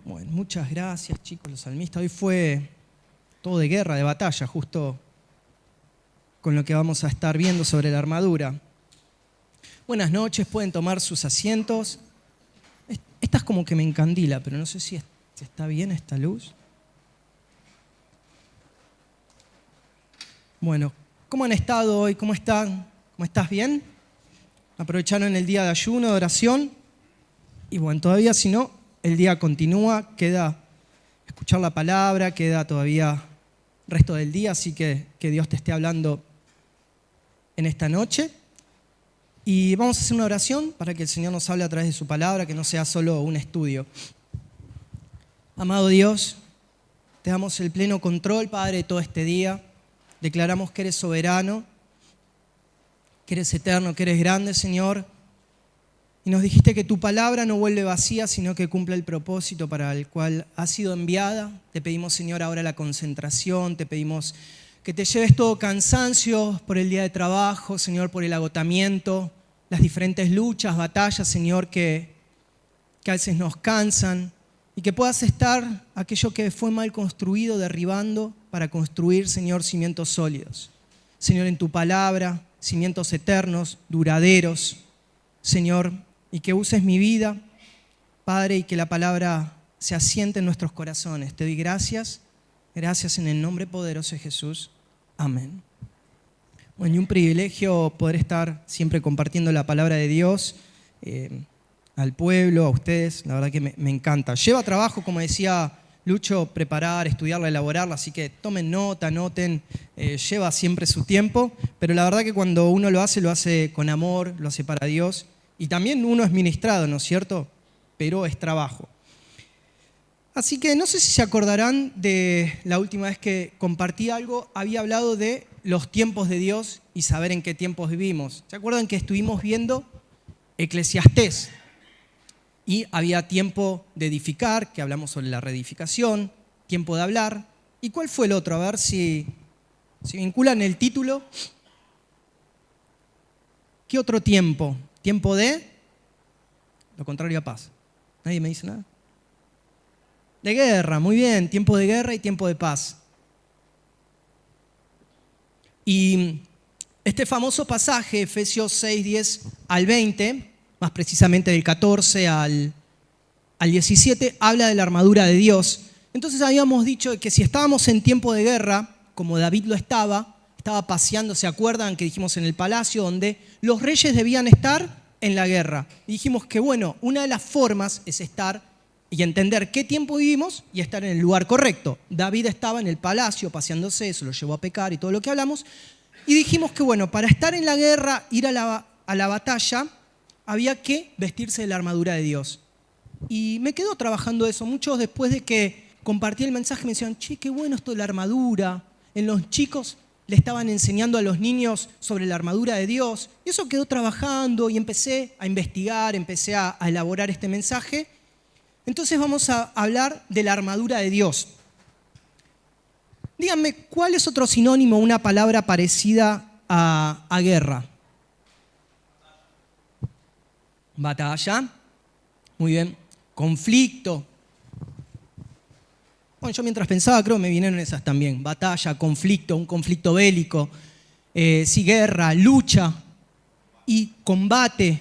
Bueno, muchas gracias, chicos, los salmistas. Hoy fue todo de guerra, de batalla, justo con lo que vamos a estar viendo sobre la armadura. Buenas noches, pueden tomar sus asientos. Esta es como que me encandila, pero no sé si está bien esta luz. Bueno, ¿cómo han estado hoy? ¿Cómo están? ¿Cómo estás? ¿Bien? ¿Aprovecharon el día de ayuno, de oración? Y bueno, todavía si no, el día continúa, queda escuchar la palabra, queda todavía el resto del día, así que Dios te esté hablando en esta noche. Y vamos a hacer una oración para que el Señor nos hable a través de su palabra, que no sea solo un estudio. Amado Dios, te damos el pleno control, Padre, de todo este día. Declaramos que eres soberano, que eres eterno, que eres grande, Señor. Y nos dijiste que tu palabra no vuelve vacía, sino que cumple el propósito para el cual ha sido enviada. Te pedimos, Señor, ahora la concentración. Te pedimos que te lleves todo cansancio por el día de trabajo, Señor, por el agotamiento, las diferentes luchas, batallas, Señor, que a veces nos cansan. Y que puedas estar aquello que fue mal construido, derribando para construir, Señor, cimientos sólidos. Señor, en tu palabra, cimientos eternos, duraderos, Señor, y que uses mi vida, Padre, y que la palabra se asiente en nuestros corazones. Te doy gracias en el nombre poderoso de Jesús. Amén. Bueno, y un privilegio poder estar siempre compartiendo la palabra de Dios al pueblo, a ustedes. La verdad que me encanta. Lleva trabajo, como decía Lucho, preparar, estudiarla, elaborarla, así que tomen nota, anoten, lleva siempre su tiempo, pero la verdad que cuando uno lo hace con amor, lo hace para Dios, y también uno es ministrado, ¿no es cierto? Pero es trabajo. Así que no sé si se acordarán de la última vez que compartí algo, había hablado de los tiempos de Dios y saber en qué tiempos vivimos. ¿Se acuerdan que estuvimos viendo Eclesiastés? Y había tiempo de edificar, que hablamos sobre la reedificación, tiempo de hablar. ¿Y cuál fue el otro? A ver si vinculan el título. ¿Qué otro tiempo? Tiempo de lo contrario a paz. ¿Nadie me dice nada? De guerra, muy bien. Tiempo de guerra y tiempo de paz. Y este famoso pasaje, Efesios 6, 10 al 20, más precisamente del 14 al 17, habla de la armadura de Dios. Entonces habíamos dicho que si estábamos en tiempo de guerra, como David lo estaba paseando, ¿se acuerdan que dijimos en el palacio donde los reyes debían estar en la guerra? Y dijimos que bueno, una de las formas es estar y entender qué tiempo vivimos y estar en el lugar correcto. David estaba en el palacio paseándose, eso lo llevó a pecar y todo lo que hablamos. Y dijimos que bueno, para estar en la guerra, ir a la batalla, había que vestirse de la armadura de Dios. Y me quedo trabajando eso. Muchos después de que compartí el mensaje me decían, che, qué bueno esto de la armadura. En los chicos le estaban enseñando a los niños sobre la armadura de Dios. Y eso quedó trabajando y empecé a investigar, empecé a elaborar este mensaje. Entonces vamos a hablar de la armadura de Dios. Díganme, ¿cuál es otro sinónimo, una palabra parecida a guerra? Batalla. Muy bien. Conflicto. Bueno, yo mientras pensaba, creo que me vinieron esas también. Batalla, conflicto, un conflicto bélico. Sí, guerra, lucha y combate.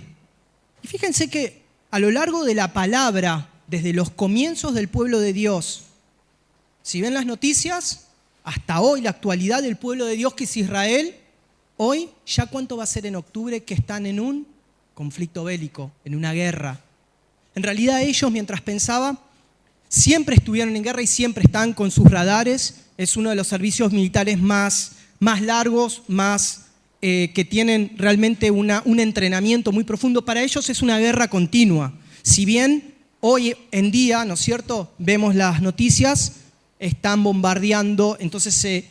Y fíjense que a lo largo de la palabra, desde los comienzos del pueblo de Dios, si ven las noticias, hasta hoy, la actualidad del pueblo de Dios que es Israel, hoy, ¿ya cuánto va a ser en octubre que están en un conflicto bélico, en una guerra? En realidad ellos, mientras pensaba, siempre estuvieron en guerra y siempre están con sus radares. Es uno de los servicios militares más largos, que tienen realmente un entrenamiento muy profundo. Para ellos es una guerra continua. Si bien hoy en día, ¿no es cierto?, vemos las noticias, están bombardeando, entonces,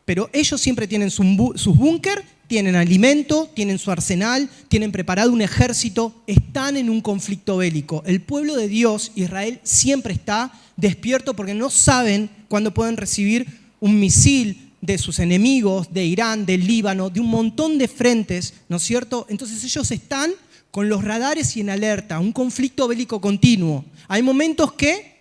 pero ellos siempre tienen sus búnker, tienen alimento, tienen su arsenal, tienen preparado un ejército, están en un conflicto bélico. El pueblo de Dios, Israel, siempre está despierto porque no saben cuándo pueden recibir un misil de sus enemigos, de Irán, del Líbano, de un montón de frentes, ¿no es cierto? Entonces ellos están con los radares y en alerta, un conflicto bélico continuo. Hay momentos que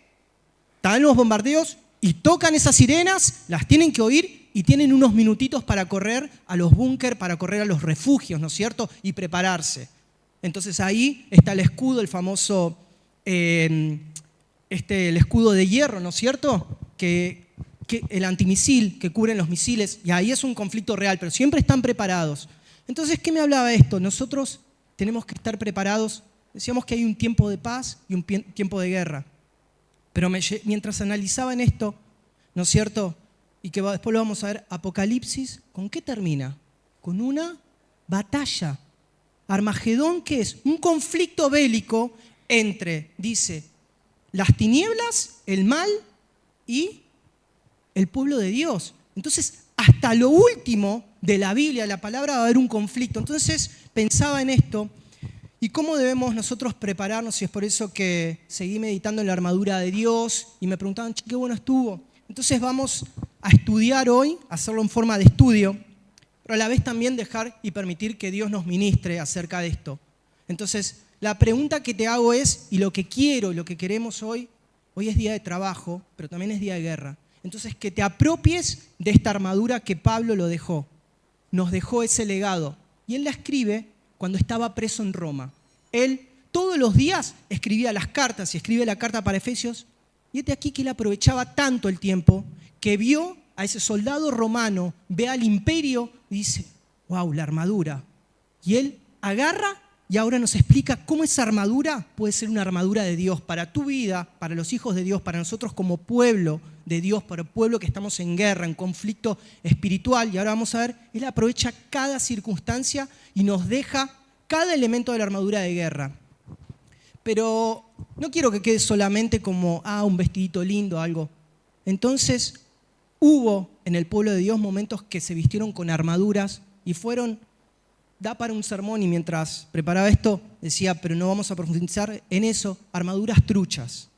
están los bombardeos y tocan esas sirenas, las tienen que oír y tienen unos minutitos para correr a los búnker, para correr a los refugios, ¿no es cierto? Y prepararse. Entonces ahí está el escudo, el famoso, el escudo de hierro, ¿no es cierto? Que el antimisil que cubren los misiles, y ahí es un conflicto real, pero siempre están preparados. Entonces, ¿qué me hablaba esto? Nosotros tenemos que estar preparados. Decíamos que hay un tiempo de paz y un tiempo de guerra. Pero mientras analizaba en esto, ¿no es cierto? Y que después lo vamos a ver, Apocalipsis, ¿con qué termina? Con una batalla. Armagedón, ¿qué es? Un conflicto bélico entre, dice, las tinieblas, el mal y el pueblo de Dios. Entonces, hasta lo último de la Biblia, de la palabra, va a haber un conflicto. Entonces, pensaba en esto y cómo debemos nosotros prepararnos, y es por eso que seguí meditando en la armadura de Dios y me preguntaban, qué bueno estuvo. Entonces vamos a estudiar hoy, hacerlo en forma de estudio, pero a la vez también dejar y permitir que Dios nos ministre acerca de esto. Entonces, la pregunta que te hago es, y lo que quiero, lo que queremos hoy es día de trabajo, pero también es día de guerra. Entonces, que te apropies de esta armadura que Pablo lo dejó. Nos dejó ese legado. Y él la escribe cuando estaba preso en Roma. Él todos los días escribía las cartas y escribe la carta para Efesios. Y este aquí que él aprovechaba tanto el tiempo que vio a ese soldado romano, ve al imperio y dice, wow, la armadura. Y él agarra y ahora nos explica cómo esa armadura puede ser una armadura de Dios para tu vida, para los hijos de Dios, para nosotros como pueblo de Dios, para el pueblo que estamos en guerra, en conflicto espiritual. Y ahora vamos a ver, él aprovecha cada circunstancia y nos deja cada elemento de la armadura de guerra. Pero no quiero que quede solamente como, un vestidito lindo, algo. Entonces, hubo en el pueblo de Dios momentos que se vistieron con armaduras y da para un sermón, y mientras preparaba esto decía, pero no vamos a profundizar en eso, armaduras truchas,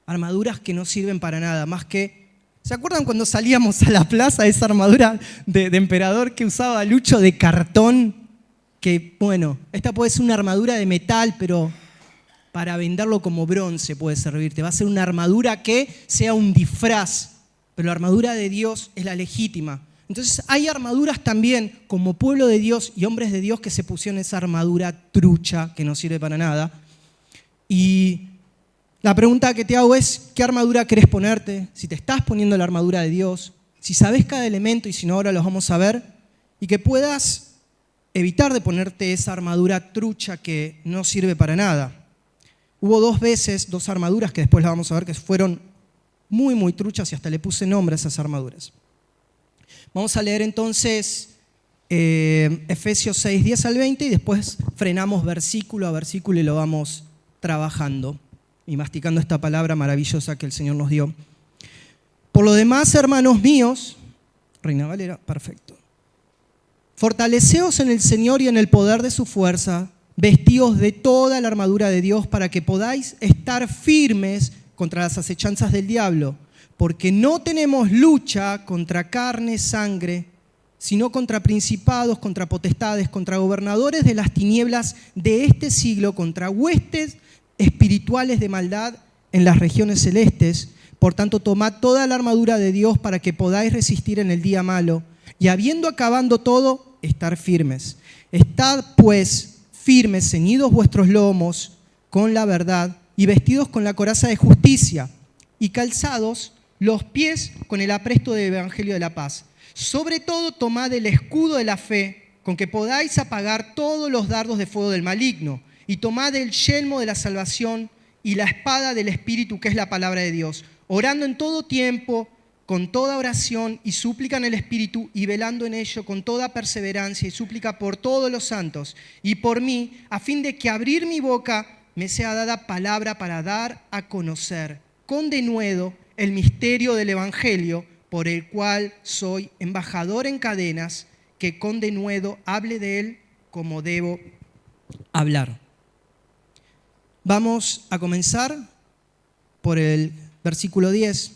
armaduras que no sirven para nada, más que, ¿se acuerdan cuando salíamos a la plaza esa armadura de emperador que usaba Lucho de cartón? Que bueno, esta puede ser una armadura de metal, pero para venderlo como bronce puede servirte, va a ser una armadura que sea un disfraz, pero la armadura de Dios es la legítima. Entonces hay armaduras también como pueblo de Dios y hombres de Dios que se pusieron esa armadura trucha que no sirve para nada. Y la pregunta que te hago es, ¿qué armadura querés ponerte? Si te estás poniendo la armadura de Dios, si sabés cada elemento y si no ahora los vamos a ver, y que puedas evitar de ponerte esa armadura trucha que no sirve para nada. Hubo dos armaduras que después las vamos a ver que fueron muy, muy truchas y hasta le puse nombre a esas armaduras. Vamos a leer entonces Efesios 6, 10 al 20 y después frenamos versículo a versículo y lo vamos trabajando y masticando esta palabra maravillosa que el Señor nos dio. Por lo demás, hermanos míos, Reina Valera, perfecto. Fortaleceos en el Señor y en el poder de su fuerza, vestíos de toda la armadura de Dios para que podáis estar firmes contra las acechanzas del diablo. Porque no tenemos lucha contra carne, sangre, sino contra principados, contra potestades, contra gobernadores de las tinieblas de este siglo, contra huestes espirituales de maldad en las regiones celestes. Por tanto, tomad toda la armadura de Dios para que podáis resistir en el día malo, y habiendo acabado todo, estar firmes. Estad, pues, firmes, ceñidos vuestros lomos con la verdad, y vestidos con la coraza de justicia, y calzados los pies con el apresto del evangelio de la paz. Sobre todo tomad el escudo de la fe, con que podáis apagar todos los dardos de fuego del maligno, y tomad el yelmo de la salvación y la espada del Espíritu, que es la palabra de Dios, orando en todo tiempo, con toda oración y súplica en el Espíritu, y velando en ello con toda perseverancia y súplica por todos los santos, y por mí, a fin de que abrir mi boca me sea dada palabra para dar a conocer con denuedo el misterio del Evangelio, por el cual soy embajador en cadenas, que con denuedo hable de él como debo hablar. Vamos a comenzar por el versículo 10.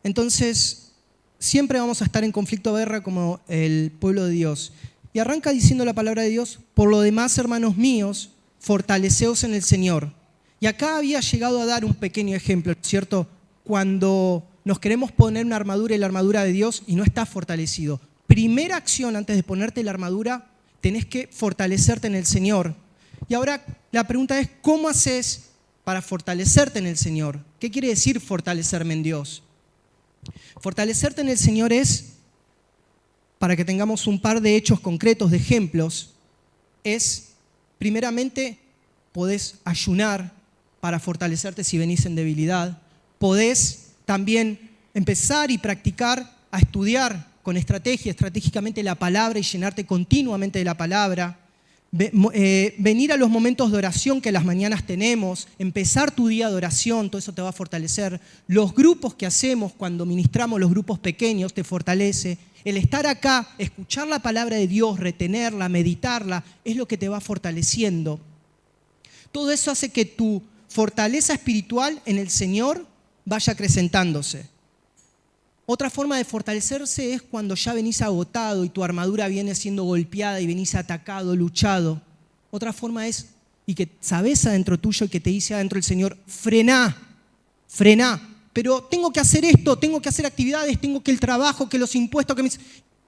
Entonces, siempre vamos a estar en conflicto o guerra como el pueblo de Dios. Y arranca diciendo la palabra de Dios, por lo demás, hermanos míos, fortaleceos en el Señor Y acá había llegado a dar un pequeño ejemplo, ¿cierto? Cuando nos queremos poner una armadura y la armadura de Dios y no está fortalecido. Primera acción antes de ponerte la armadura, tenés que fortalecerte en el Señor. Y ahora la pregunta es, ¿cómo haces para fortalecerte en el Señor? ¿Qué quiere decir fortalecerme en Dios? Fortalecerte en el Señor es, para que tengamos un par de hechos concretos, de ejemplos, es, primeramente, podés ayunar para fortalecerte si venís en debilidad. Podés también empezar y practicar a estudiar con estratégicamente la palabra y llenarte continuamente de la palabra. Venir a los momentos de oración que las mañanas tenemos, empezar tu día de oración, todo eso te va a fortalecer. Los grupos que hacemos cuando ministramos los grupos pequeños te fortalece. El estar acá, escuchar la palabra de Dios, retenerla, meditarla, es lo que te va fortaleciendo. Todo eso hace que tu fortaleza espiritual en el Señor vaya acrecentándose. Otra forma de fortalecerse es cuando ya venís agotado y tu armadura viene siendo golpeada y venís atacado, luchado. Otra forma es, y que sabés adentro tuyo y que te dice adentro el Señor, frená, pero tengo que hacer esto, tengo que hacer actividades, tengo que el trabajo, que los impuestos,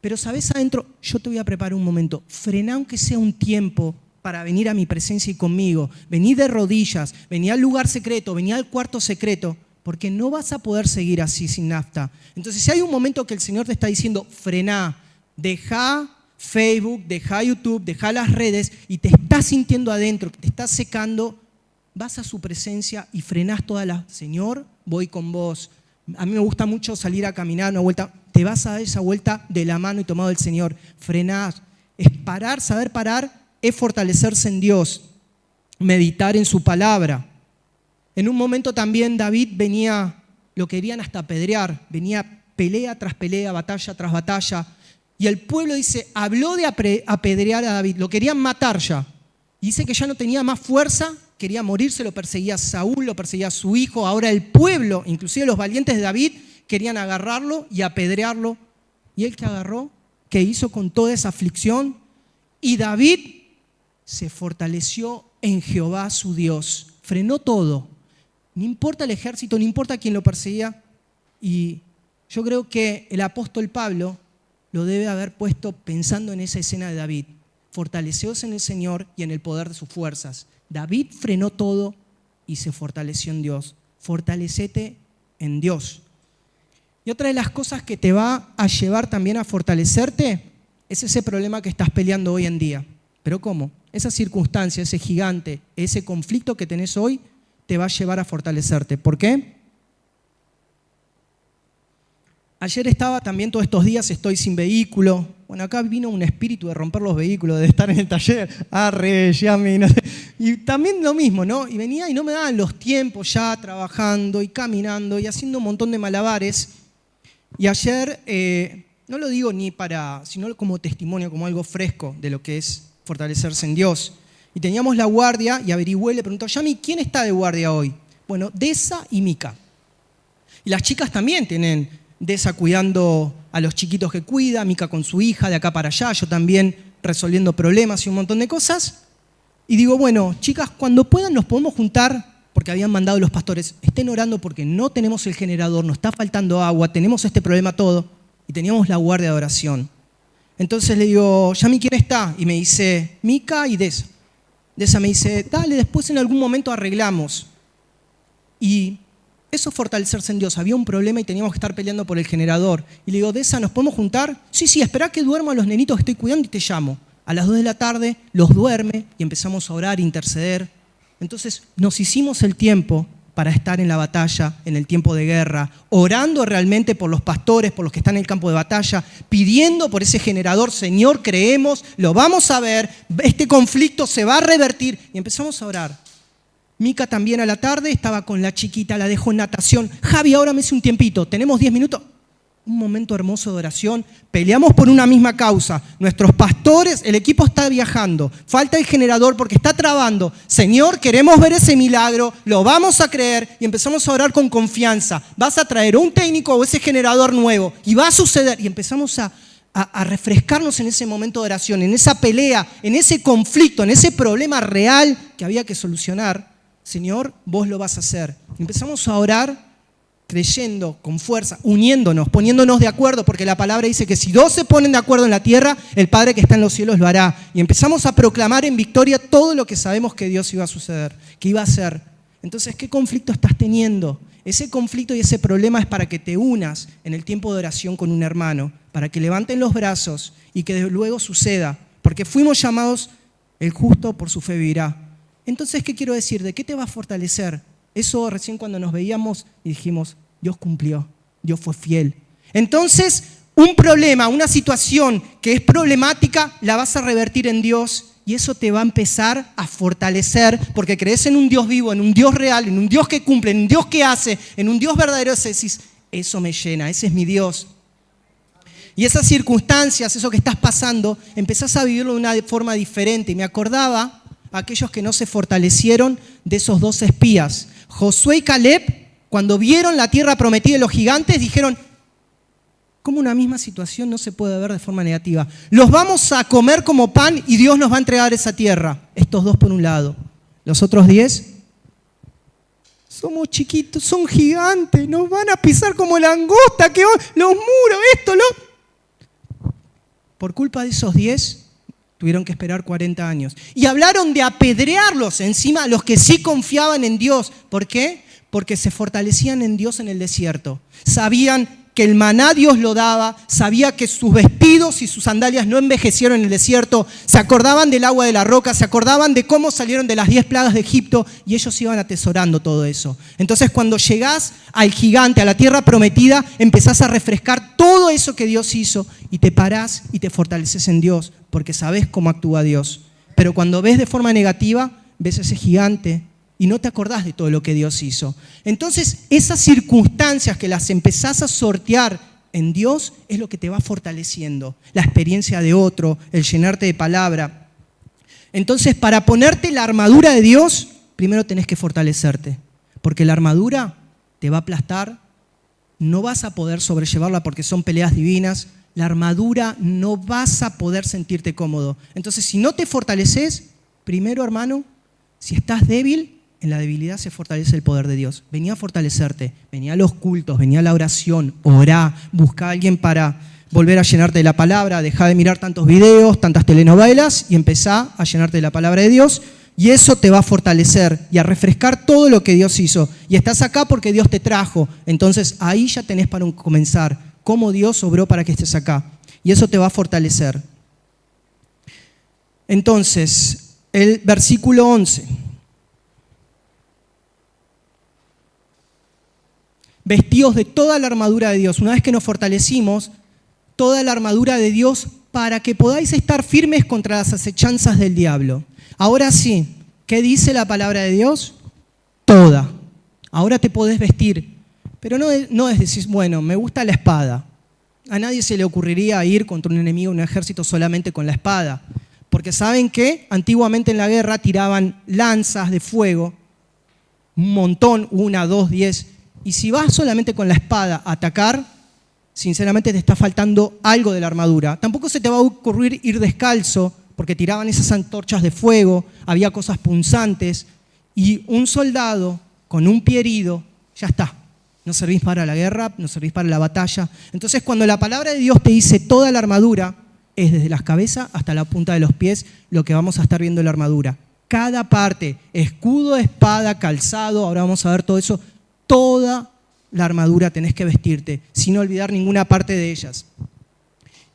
pero sabés adentro, yo te voy a preparar un momento, frená aunque sea un tiempo para venir a mi presencia y conmigo, vení de rodillas, vení al lugar secreto, vení al cuarto secreto, porque no vas a poder seguir así sin nafta. Entonces, si hay un momento que el Señor te está diciendo, frená, deja Facebook, deja YouTube, deja las redes y te estás sintiendo adentro, que te estás secando, vas a su presencia y frenás toda la, Señor, voy con vos. A mí me gusta mucho salir a caminar una vuelta, te vas a dar esa vuelta de la mano y tomado del Señor. Frenás, es parar, saber parar, es fortalecerse en Dios, meditar en su palabra. En un momento también David venía, lo querían hasta apedrear, venía pelea tras pelea, batalla tras batalla. Y el pueblo dice, habló de apedrear a David, lo querían matar ya. Y dice que ya no tenía más fuerza, quería morirse, lo perseguía Saúl, lo perseguía su hijo. Ahora el pueblo, inclusive los valientes de David, querían agarrarlo y apedrearlo. ¿Y él qué agarró? ¿Qué hizo con toda esa aflicción? Y David se fortaleció en Jehová su Dios, frenó todo. No importa el ejército, no importa quién lo perseguía. Y yo creo que el apóstol Pablo lo debe haber puesto pensando en esa escena de David. Fortalecióse en el Señor y en el poder de sus fuerzas. David frenó todo y se fortaleció en Dios. Fortalecete en Dios. Y otra de las cosas que te va a llevar también a fortalecerte es ese problema que estás peleando hoy en día. ¿Pero cómo? Esa circunstancia, ese gigante, ese conflicto que tenés hoy, te va a llevar a fortalecerte. ¿Por qué? Ayer estaba también, todos estos días estoy sin vehículo. Bueno, acá vino un espíritu de romper los vehículos, de estar en el taller. Arre, llame. No sé. Y también lo mismo, ¿no? Y venía y no me daban los tiempos ya trabajando y caminando y haciendo un montón de malabares. Y ayer, no lo digo ni para, sino como testimonio, como algo fresco de lo que es fortalecerse en Dios. Y teníamos la guardia y averigüé, le preguntó, Yami, ¿quién está de guardia hoy? Bueno, Desa y Mica. Y las chicas también tienen Desa cuidando a los chiquitos que cuida, Mica con su hija de acá para allá, yo también resolviendo problemas y un montón de cosas. Y digo, bueno, chicas, cuando puedan nos podemos juntar, porque habían mandado los pastores, estén orando porque no tenemos el generador, nos está faltando agua, tenemos este problema todo, y teníamos la guardia de oración. Entonces le digo, Yami, ¿quién está? Y me dice, Mica y Desa. Desa me dice, dale, después en algún momento arreglamos. Y eso es fortalecerse en Dios. Había un problema y teníamos que estar peleando por el generador. Y le digo, Desa, ¿nos podemos juntar? Sí, esperá que duermo a los nenitos que estoy cuidando y te llamo. A las 2 de la tarde los duerme y empezamos a orar, interceder. Entonces nos hicimos el tiempo para estar en la batalla, en el tiempo de guerra, orando realmente por los pastores, por los que están en el campo de batalla, pidiendo por ese generador, Señor, creemos, lo vamos a ver, este conflicto se va a revertir. Y empezamos a orar. Mica también a la tarde estaba con la chiquita, la dejó en natación. Javi, ahora me hace un tiempito, tenemos 10 minutos. Un momento hermoso de oración, peleamos por una misma causa. Nuestros pastores, el equipo está viajando, falta el generador porque está trabando. Señor, queremos ver ese milagro, lo vamos a creer y empezamos a orar con confianza. Vas a traer un técnico o ese generador nuevo y va a suceder. Y empezamos a refrescarnos en ese momento de oración, en esa pelea, en ese conflicto, en ese problema real que había que solucionar. Señor, vos lo vas a hacer. Empezamos a orar creyendo con fuerza, uniéndonos, poniéndonos de acuerdo, porque la palabra dice que si dos se ponen de acuerdo en la tierra, el Padre que está en los cielos lo hará. Y empezamos a proclamar en victoria todo lo que sabemos que Dios iba a suceder, que iba a hacer. Entonces, ¿qué conflicto estás teniendo? Ese conflicto y ese problema es para que te unas en el tiempo de oración con un hermano, para que levanten los brazos y que luego suceda, porque fuimos llamados, el justo por su fe vivirá. Entonces, ¿qué quiero decir? ¿De qué te va a fortalecer? Eso recién cuando nos veíamos y dijimos, Dios cumplió, Dios fue fiel. Entonces, un problema, una situación que es problemática, la vas a revertir en Dios y eso te va a empezar a fortalecer porque crees en un Dios vivo, en un Dios real, en un Dios que cumple, en un Dios que hace, en un Dios verdadero. Decís, eso me llena, ese es mi Dios. Y esas circunstancias, eso que estás pasando, empezás a vivirlo de una forma diferente. Y me acordaba a aquellos que no se fortalecieron de esos dos espías. Josué y Caleb, cuando vieron la tierra prometida de los gigantes, dijeron, ¿cómo una misma situación no se puede ver de forma negativa? Los vamos a comer como pan y Dios nos va a entregar esa tierra. Estos dos por un lado. Los otros 10, somos chiquitos, son gigantes, nos van a pisar como langosta, los muros, Por culpa de esos 10, tuvieron que esperar 40 años. Y hablaron de apedrearlos encima a los que sí confiaban en Dios. ¿Por qué? Porque se fortalecían en Dios en el desierto. Sabían que el maná Dios lo daba, sabía que sus vestidos y sus sandalias no envejecieron en el desierto, se acordaban del agua de la roca, se acordaban de cómo salieron de las 10 plagas de Egipto y ellos iban atesorando todo eso. Entonces cuando llegás al gigante, a la tierra prometida, empezás a refrescar todo eso que Dios hizo y te parás y te fortaleces en Dios porque sabés cómo actúa Dios. Pero cuando ves de forma negativa, ves ese gigante y no te acordás de todo lo que Dios hizo. Entonces, esas circunstancias que las empezás a sortear en Dios es lo que te va fortaleciendo. La experiencia de otro, el llenarte de palabra. Entonces, para ponerte la armadura de Dios, primero tenés que fortalecerte. Porque la armadura te va a aplastar, no vas a poder sobrellevarla porque son peleas divinas. La armadura no vas a poder sentirte cómodo. Entonces, si no te fortaleces, primero, hermano, si estás débil, en la debilidad se fortalece el poder de Dios. Venía a fortalecerte, venía a los cultos, venía a la oración, orá, busca a alguien para volver a llenarte de la palabra, dejá de mirar tantos videos, tantas telenovelas y empezá a llenarte de la palabra de Dios y eso te va a fortalecer y a refrescar todo lo que Dios hizo. Y estás acá porque Dios te trajo, entonces ahí ya tenés para comenzar cómo Dios obró para que estés acá y eso te va a fortalecer. Entonces, el versículo 11. Vestidos de toda la armadura de Dios. Una vez que nos fortalecimos, toda la armadura de Dios para que podáis estar firmes contra las acechanzas del diablo. Ahora sí, ¿qué dice la palabra de Dios? Toda. Ahora te podés vestir. Pero no es decir, bueno, me gusta la espada. A nadie se le ocurriría ir contra un enemigo, un ejército solamente con la espada. Porque ¿saben qué? Antiguamente en la guerra tiraban lanzas de fuego, un montón, 1, 2, 10. Y si vas solamente con la espada a atacar, sinceramente te está faltando algo de la armadura. Tampoco se te va a ocurrir ir descalzo, porque tiraban esas antorchas de fuego, había cosas punzantes, y un soldado con un pie herido, ya está. No servís para la guerra, no servís para la batalla. Entonces, cuando la palabra de Dios te dice toda la armadura, es desde las cabezas hasta la punta de los pies lo que vamos a estar viendo en la armadura. Cada parte, escudo, espada, calzado, ahora vamos a ver todo eso. Toda la armadura tenés que vestirte, sin olvidar ninguna parte de ellas.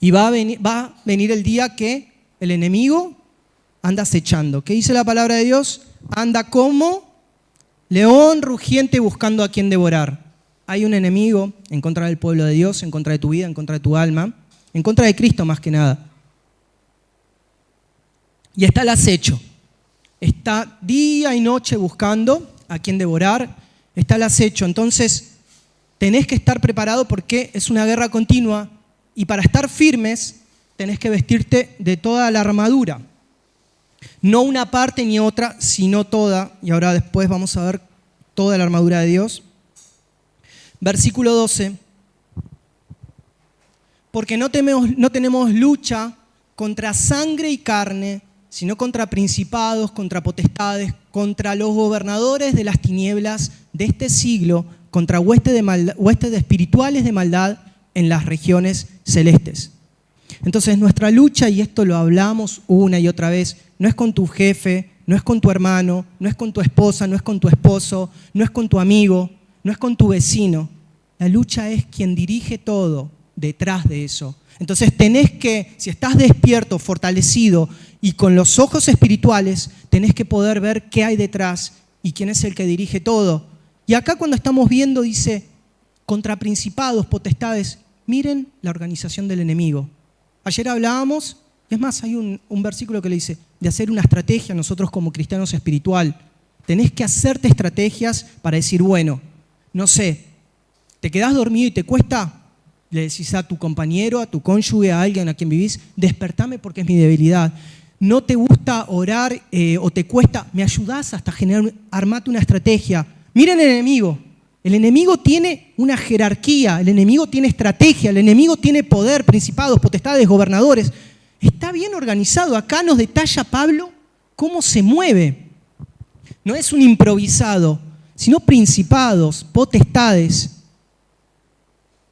Y va a venir el día que el enemigo anda acechando. ¿Qué dice la palabra de Dios? Anda como león rugiente buscando a quien devorar. Hay un enemigo en contra del pueblo de Dios, en contra de tu vida, en contra de tu alma, en contra de Cristo más que nada. Y está el acecho. Está día y noche buscando a quien devorar. Está el acecho, entonces tenés que estar preparado porque es una guerra continua y para estar firmes tenés que vestirte de toda la armadura. No una parte ni otra, sino toda. Y ahora después vamos a ver toda la armadura de Dios. Versículo 12. Porque no tenemos lucha contra sangre y carne, sino contra principados, contra potestades, contra los gobernadores de las tinieblas de este siglo, contra huestes espirituales de maldad en las regiones celestes. Entonces nuestra lucha, y esto lo hablamos una y otra vez, no es con tu jefe, no es con tu hermano, no es con tu esposa, no es con tu esposo, no es con tu amigo, no es con tu vecino. La lucha es quien dirige todo detrás de eso. Entonces tenés que, si estás despierto, fortalecido y con los ojos espirituales, tenés que poder ver qué hay detrás y quién es el que dirige todo. Y acá cuando estamos viendo dice, contra principados, potestades, miren la organización del enemigo. Ayer hablábamos, es más, hay un versículo que le dice, de hacer una estrategia nosotros como cristianos espiritual. Tenés que hacerte estrategias para decir, bueno, no sé, te quedás dormido y te cuesta, le decís a tu compañero, a tu cónyuge, a alguien a quien vivís, despertame porque es mi debilidad. No te gusta orar o te cuesta, me ayudás hasta armate una estrategia. Miren el enemigo. El enemigo tiene una jerarquía, el enemigo tiene estrategia, el enemigo tiene poder, principados, potestades, gobernadores. Está bien organizado. Acá nos detalla Pablo cómo se mueve. No es un improvisado, sino principados, potestades.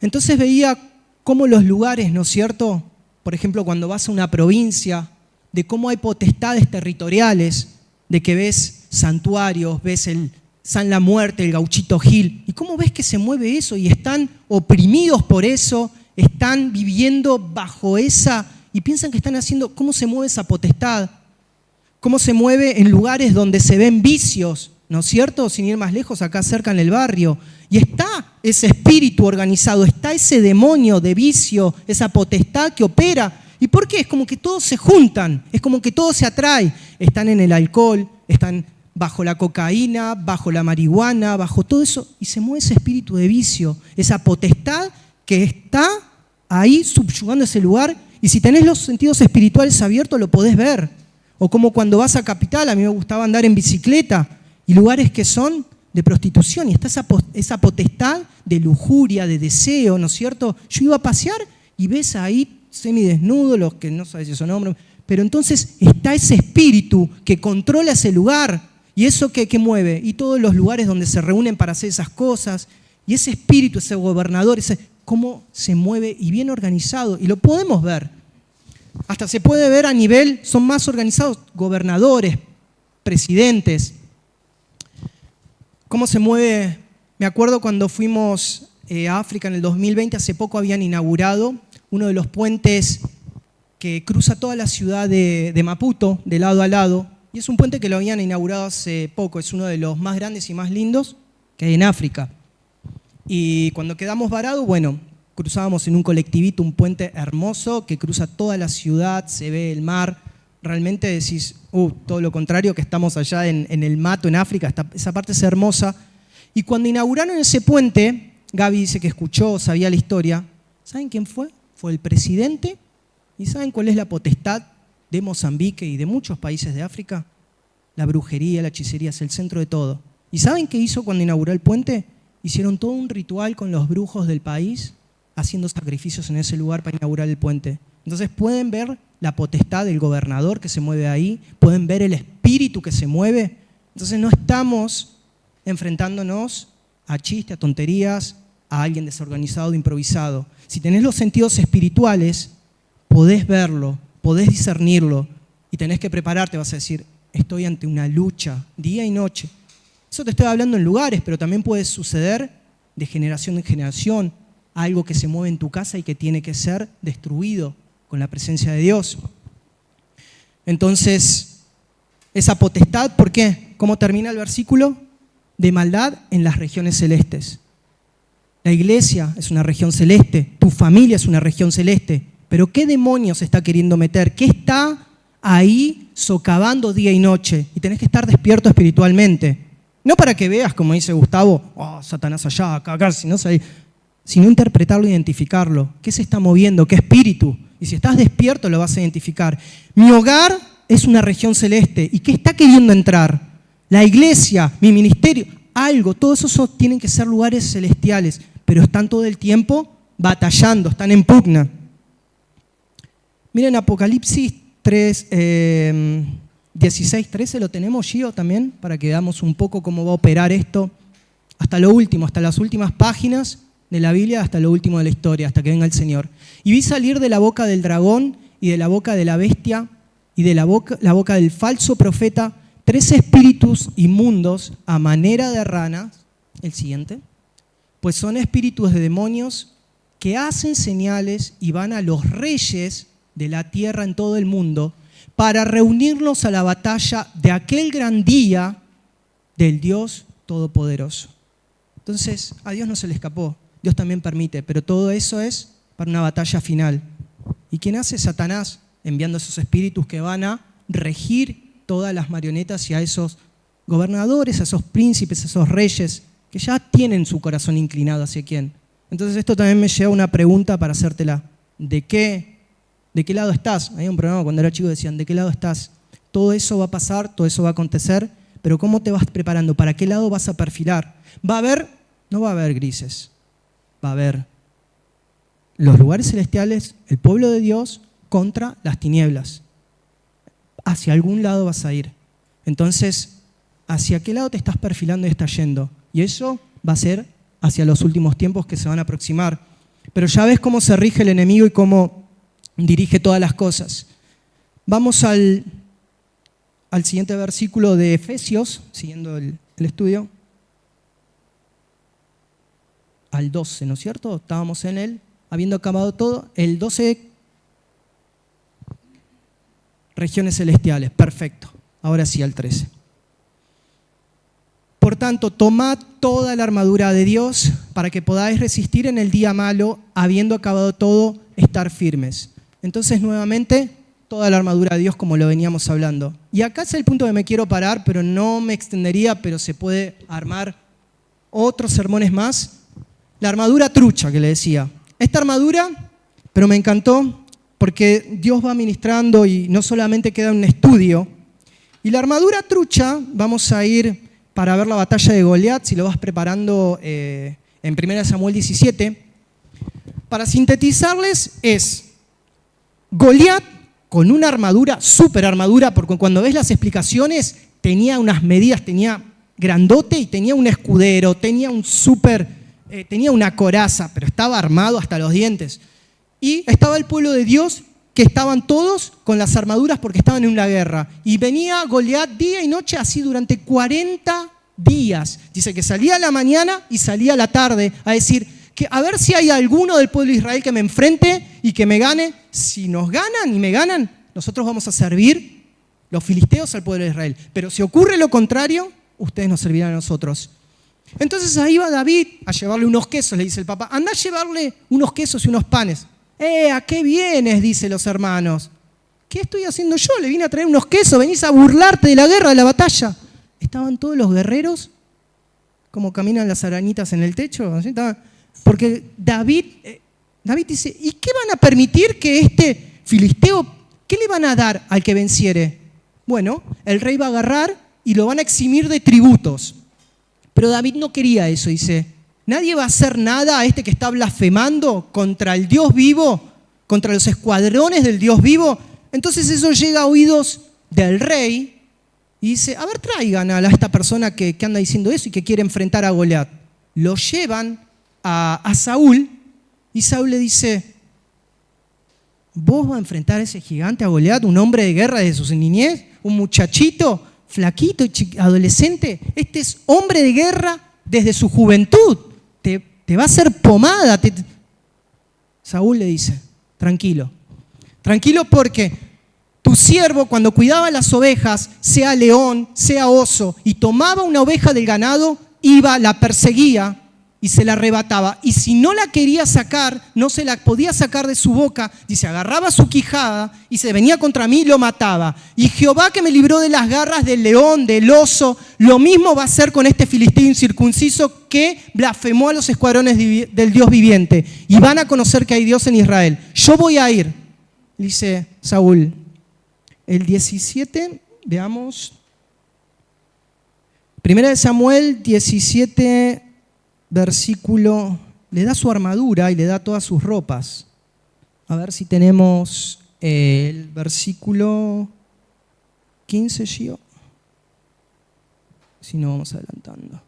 Entonces veía cómo los lugares, ¿no es cierto? Por ejemplo, cuando vas a una provincia, de cómo hay potestades territoriales, de que ves santuarios, ves el San La Muerte, el Gauchito Gil, y cómo ves que se mueve eso y están oprimidos por eso, están viviendo bajo esa, y piensan que están haciendo, cómo se mueve esa potestad, cómo se mueve en lugares donde se ven vicios, ¿no es cierto? Sin ir más lejos, acá cerca en el barrio. Y está ese espíritu organizado, está ese demonio de vicio, esa potestad que opera. ¿Y por qué? Es como que todos se juntan, es como que todo se atrae. Están en el alcohol, están bajo la cocaína, bajo la marihuana, bajo todo eso, y se mueve ese espíritu de vicio, esa potestad que está ahí subyugando ese lugar. Y si tenés los sentidos espirituales abiertos, lo podés ver. O como cuando vas a Capital, a mí me gustaba andar en bicicleta, y lugares que son de prostitución, y está esa potestad de lujuria, de deseo, ¿no es cierto? Yo iba a pasear y ves ahí semidesnudos, los que no sabes si son hombres, pero entonces está ese espíritu que controla ese lugar, y eso que mueve, y todos los lugares donde se reúnen para hacer esas cosas, y ese espíritu, ese gobernador, cómo se mueve y bien organizado, y lo podemos ver. Hasta se puede ver a nivel, son más organizados, gobernadores, presidentes. ¿Cómo se mueve? Me acuerdo cuando fuimos a África en el 2020, hace poco habían inaugurado uno de los puentes que cruza toda la ciudad de Maputo, de lado a lado, y es un puente que lo habían inaugurado hace poco, es uno de los más grandes y más lindos que hay en África. Y cuando quedamos varados, bueno, cruzábamos en un colectivito, un puente hermoso que cruza toda la ciudad, se ve el mar. Realmente decís, todo lo contrario, que estamos allá en el mato, en África, esa parte es hermosa. Y cuando inauguraron ese puente, Gaby dice que escuchó, sabía la historia. ¿Saben quién fue? Fue el presidente. ¿Y saben cuál es la potestad de Mozambique y de muchos países de África? La brujería, la hechicería, es el centro de todo. ¿Y saben qué hizo cuando inauguró el puente? Hicieron todo un ritual con los brujos del país, haciendo sacrificios en ese lugar para inaugurar el puente. Entonces pueden ver la potestad del gobernador que se mueve ahí, pueden ver el espíritu que se mueve. Entonces no estamos enfrentándonos a chistes, a tonterías, a alguien desorganizado, improvisado. Si tenés los sentidos espirituales, podés verlo, podés discernirlo y tenés que prepararte, vas a decir, estoy ante una lucha día y noche. Eso te estoy hablando en lugares, pero también puede suceder de generación en generación, algo que se mueve en tu casa y que tiene que ser destruido con la presencia de Dios. Entonces, esa potestad, ¿por qué? ¿Cómo termina el versículo? De maldad en las regiones celestes. La iglesia es una región celeste, tu familia es una región celeste, pero ¿qué demonios está queriendo meter? ¿Qué está ahí socavando día y noche? Y tenés que estar despierto espiritualmente. No para que veas, como dice Gustavo, Satanás allá, acá, sino interpretarlo e identificarlo. ¿Qué se está moviendo? ¿Qué espíritu? Y si estás despierto lo vas a identificar. Mi hogar es una región celeste. ¿Y qué está queriendo entrar? La iglesia, mi ministerio, algo. Todo eso tienen que ser lugares celestiales, pero están todo el tiempo batallando, están en pugna. Miren Apocalipsis 3, 16:13 lo tenemos, Gio, también, para que veamos un poco cómo va a operar esto. Hasta lo último, hasta las últimas páginas de la Biblia, hasta lo último de la historia, hasta que venga el Señor. Y vi salir de la boca del dragón y de la boca de la bestia y de la boca del falso profeta 3 espíritus inmundos a manera de ranas. El siguiente. Pues son espíritus de demonios que hacen señales y van a los reyes de la tierra en todo el mundo para reunirnos a la batalla de aquel gran día del Dios Todopoderoso. Entonces, a Dios no se le escapó, Dios también permite, pero todo eso es para una batalla final. ¿Y quién hace? Satanás, enviando esos espíritus que van a regir todas las marionetas y a esos gobernadores, a esos príncipes, a esos reyes que ya tienen su corazón inclinado hacia quién. Entonces esto también me lleva a una pregunta para hacértela. ¿De qué lado estás? Había un programa cuando era chico decían, ¿de qué lado estás? Todo eso va a pasar, todo eso va a acontecer, pero ¿cómo te vas preparando? ¿Para qué lado vas a perfilar? No va a haber grises, va a haber los lugares celestiales, el pueblo de Dios contra las tinieblas. Hacia algún lado vas a ir. Entonces, ¿hacia qué lado te estás perfilando y estás yendo? Y eso va a ser hacia los últimos tiempos que se van a aproximar. Pero ya ves cómo se rige el enemigo y cómo dirige todas las cosas. Vamos al siguiente versículo de Efesios, siguiendo el estudio. Al 12, ¿no es cierto? Estábamos en él, habiendo acabado todo. El 12, regiones celestiales, perfecto. Ahora sí, al 13. Por tanto, tomad toda la armadura de Dios para que podáis resistir en el día malo, habiendo acabado todo, estar firmes. Entonces, nuevamente, toda la armadura de Dios como lo veníamos hablando. Y acá es el punto que me quiero parar, pero no me extendería, pero se puede armar otros sermones más. La armadura trucha que le decía. Esta armadura, pero me encantó porque Dios va ministrando y no solamente queda un estudio. Y la armadura trucha, vamos a ir para ver la batalla de Goliat, si lo vas preparando en 1 Samuel 17. Para sintetizarles es Goliat con una armadura, súper armadura, porque cuando ves las explicaciones tenía unas medidas, tenía grandote y tenía un escudero, tenía una coraza, pero estaba armado hasta los dientes. Y estaba el pueblo de Dios que estaban todos con las armaduras porque estaban en una guerra. Y venía Goliat día y noche así durante 40 días. Dice que salía a la mañana y salía a la tarde a decir, que a ver si hay alguno del pueblo de Israel que me enfrente y que me gane. Si nos ganan y me ganan, nosotros vamos a servir los filisteos al pueblo de Israel. Pero si ocurre lo contrario, ustedes nos servirán a nosotros. Entonces ahí va David a llevarle unos quesos, le dice el papá. Anda a llevarle unos quesos y unos panes. ¿A qué vienes? Dice los hermanos. ¿Qué estoy haciendo yo? Le vine a traer unos quesos, venís a burlarte de la guerra, de la batalla. Estaban todos los guerreros, como caminan las arañitas en el techo. ¿Así? Porque David dice, ¿y qué van a permitir que este filisteo, qué le van a dar al que venciere? Bueno, el rey va a agarrar y lo van a eximir de tributos. Pero David no quería eso, dice, nadie va a hacer nada a este que está blasfemando contra el Dios vivo, contra los escuadrones del Dios vivo. Entonces eso llega a oídos del rey y dice, a ver, traigan a esta persona que anda diciendo eso y que quiere enfrentar a Goliat. Lo llevan a Saúl y Saúl le dice, ¿vos vas a enfrentar a ese gigante, a Goliat, un hombre de guerra desde su niñez, un muchachito flaquito, adolescente? Este es hombre de guerra desde su juventud, te va a hacer pomada. Saúl le dice, tranquilo porque tu siervo cuando cuidaba las ovejas, sea león, sea oso, y tomaba una oveja del ganado, iba, la perseguía y se la arrebataba. Y si no la quería sacar, no se la podía sacar de su boca, dice, agarraba su quijada y se venía contra mí y lo mataba. Y Jehová que me libró de las garras del león, del oso, lo mismo va a hacer con este filisteo incircunciso que blasfemó a los escuadrones del Dios viviente. Y van a conocer que hay Dios en Israel. Yo voy a ir, dice Saúl. El 17, veamos. 1 Samuel 17, versículo, le da su armadura y le da todas sus ropas. A ver si tenemos el versículo 15, Gio. Si no, vamos adelantando.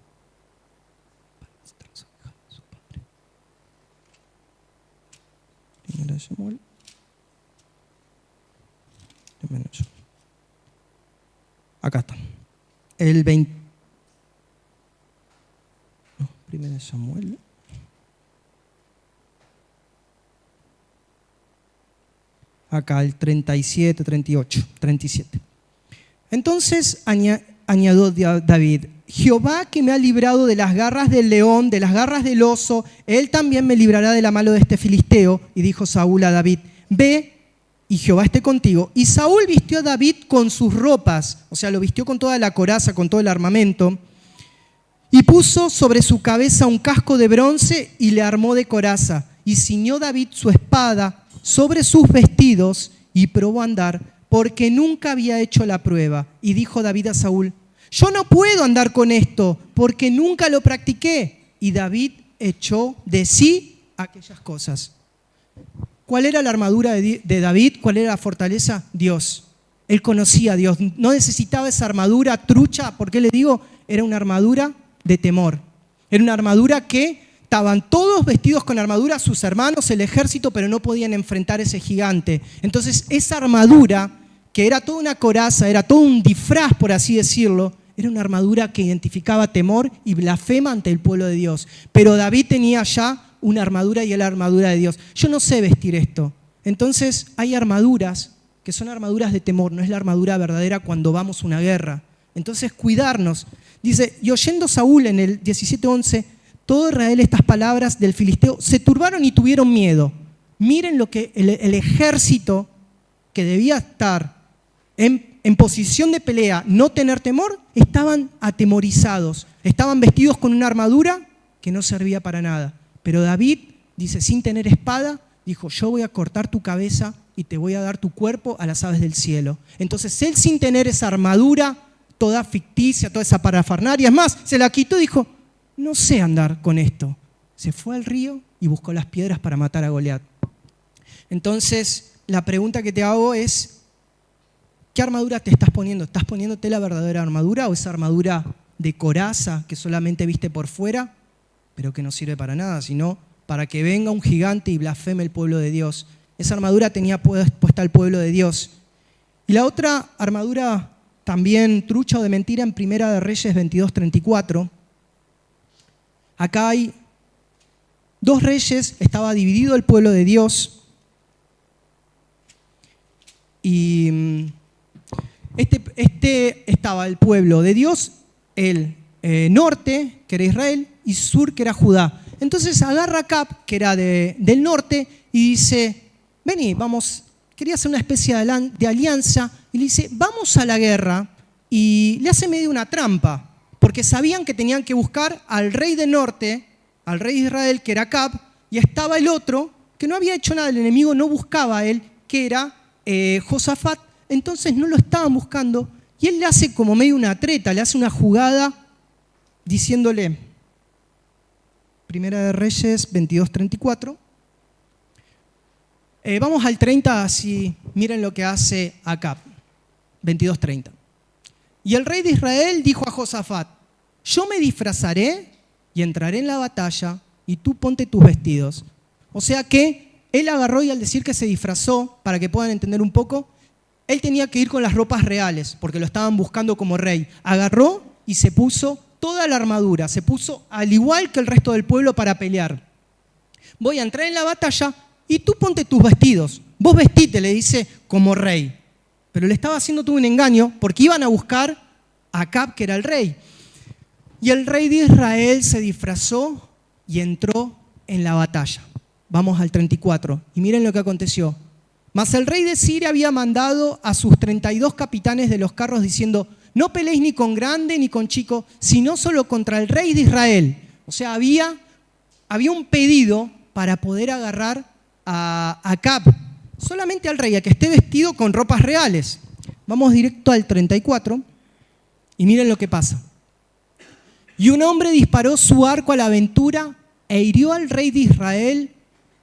Primera de Samuel. Acá está. El 20. No, Primera de Samuel. Acá, el 37, 38, 37. Entonces añadió David: Jehová, que me ha librado de las garras del león, de las garras del oso, él también me librará de la mano de este filisteo. Y dijo Saúl a David: ve, y Jehová esté contigo. Y Saúl vistió a David con sus ropas, o sea, lo vistió con toda la coraza, con todo el armamento, y puso sobre su cabeza un casco de bronce y le armó de coraza. Y ciñó David su espada sobre sus vestidos y probó a andar, porque nunca había hecho la prueba. Y dijo David a Saúl: yo no puedo andar con esto, porque nunca lo practiqué. Y David echó de sí aquellas cosas. ¿Cuál era la armadura de David? ¿Cuál era la fortaleza? Dios. Él conocía a Dios. No necesitaba esa armadura trucha. ¿Por qué le digo? Era una armadura de temor. Era una armadura que estaban todos vestidos con armadura, sus hermanos, el ejército, pero no podían enfrentar ese gigante. Entonces, esa armadura, que era toda una coraza, era todo un disfraz, por así decirlo, era una armadura que identificaba temor y blasfema ante el pueblo de Dios. Pero David tenía ya una armadura y era la armadura de Dios. Yo no sé vestir esto. Entonces hay armaduras que son armaduras de temor, no es la armadura verdadera cuando vamos a una guerra. Entonces cuidarnos. Dice: y oyendo Saúl en el 17:11, todo Israel estas palabras del filisteo, se turbaron y tuvieron miedo. Miren lo que el ejército que debía estar en posición de pelea, no tener temor, estaban atemorizados, estaban vestidos con una armadura que no servía para nada. Pero David, dice, sin tener espada, dijo: yo voy a cortar tu cabeza y te voy a dar tu cuerpo a las aves del cielo. Entonces él, sin tener esa armadura toda ficticia, toda esa parafernalia, es más, se la quitó y dijo: no sé andar con esto. Se fue al río y buscó las piedras para matar a Goliat. Entonces la pregunta que te hago es: ¿qué armadura te estás poniendo? ¿Estás poniéndote la verdadera armadura o esa armadura de coraza que solamente viste por fuera, pero que no sirve para nada, sino para que venga un gigante y blasfeme el pueblo de Dios? Esa armadura tenía puesta el pueblo de Dios. Y la otra armadura también trucha o de mentira en Primera de Reyes 22:34. Acá hay dos reyes, estaba dividido el pueblo de Dios. Y estaba el pueblo de Dios, el norte, que era Israel, y sur, que era Judá. Entonces agarra a Acab, que era del norte, y dice: vení, vamos, quería hacer una especie de alianza, y le dice: vamos a la guerra, y le hace medio una trampa, porque sabían que tenían que buscar al rey del norte, al rey de Israel, que era Acab, y estaba el otro, que no había hecho nada, el enemigo no buscaba a él, que era Josafat. Entonces no lo estaban buscando, y él le hace como medio una treta, le hace una jugada diciéndole, Primera de Reyes 22:34, vamos al 30, así miren lo que hace Acab, 22:30. Y el rey de Israel dijo a Josafat: yo me disfrazaré y entraré en la batalla, y tú ponte tus vestidos. O sea que él agarró, y al decir que se disfrazó, para que puedan entender un poco, él tenía que ir con las ropas reales, porque lo estaban buscando como rey. Agarró y se puso toda la armadura, se puso al igual que el resto del pueblo para pelear. Voy a entrar en la batalla y tú ponte tus vestidos. Vos vestite, le dice, como rey. Pero le estaba haciendo todo un engaño, porque iban a buscar a Acab, que era el rey. Y el rey de Israel se disfrazó y entró en la batalla. Vamos al 34. Y miren lo que aconteció. Mas el rey de Siria había mandado a sus 32 capitanes de los carros diciendo: no peleéis ni con grande ni con chico, sino solo contra el rey de Israel. O sea, había un pedido para poder agarrar a Acab. Solamente al rey, a que esté vestido con ropas reales. Vamos directo al 34 y miren lo que pasa. Y un hombre disparó su arco a la aventura e hirió al rey de Israel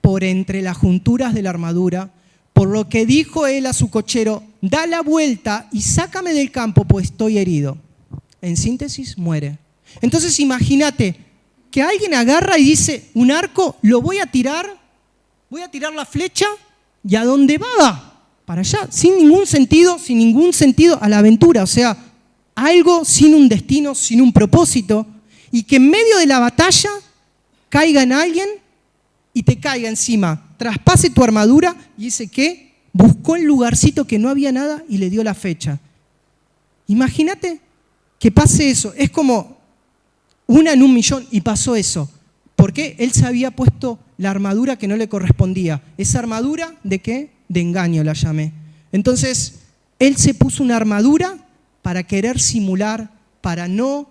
por entre las junturas de la armadura, Por lo que dijo él a su cochero, da la vuelta y sácame del campo, pues estoy herido. En síntesis, muere. Entonces imagínate que alguien agarra y dice, un arco, lo voy a tirar la flecha, ¿y a dónde va? Para allá, sin ningún sentido a la aventura. O sea, algo sin un destino, sin un propósito, y que en medio de la batalla caiga en alguien y te caiga encima, traspase tu armadura y dice que buscó el lugarcito que no había nada y le dio la flecha. Imagínate que pase eso. Es como una en un millón y pasó eso. ¿Por qué? Él se había puesto la armadura que no le correspondía. ¿Esa armadura de qué? De engaño la llamé. Entonces, él se puso una armadura para querer simular, para no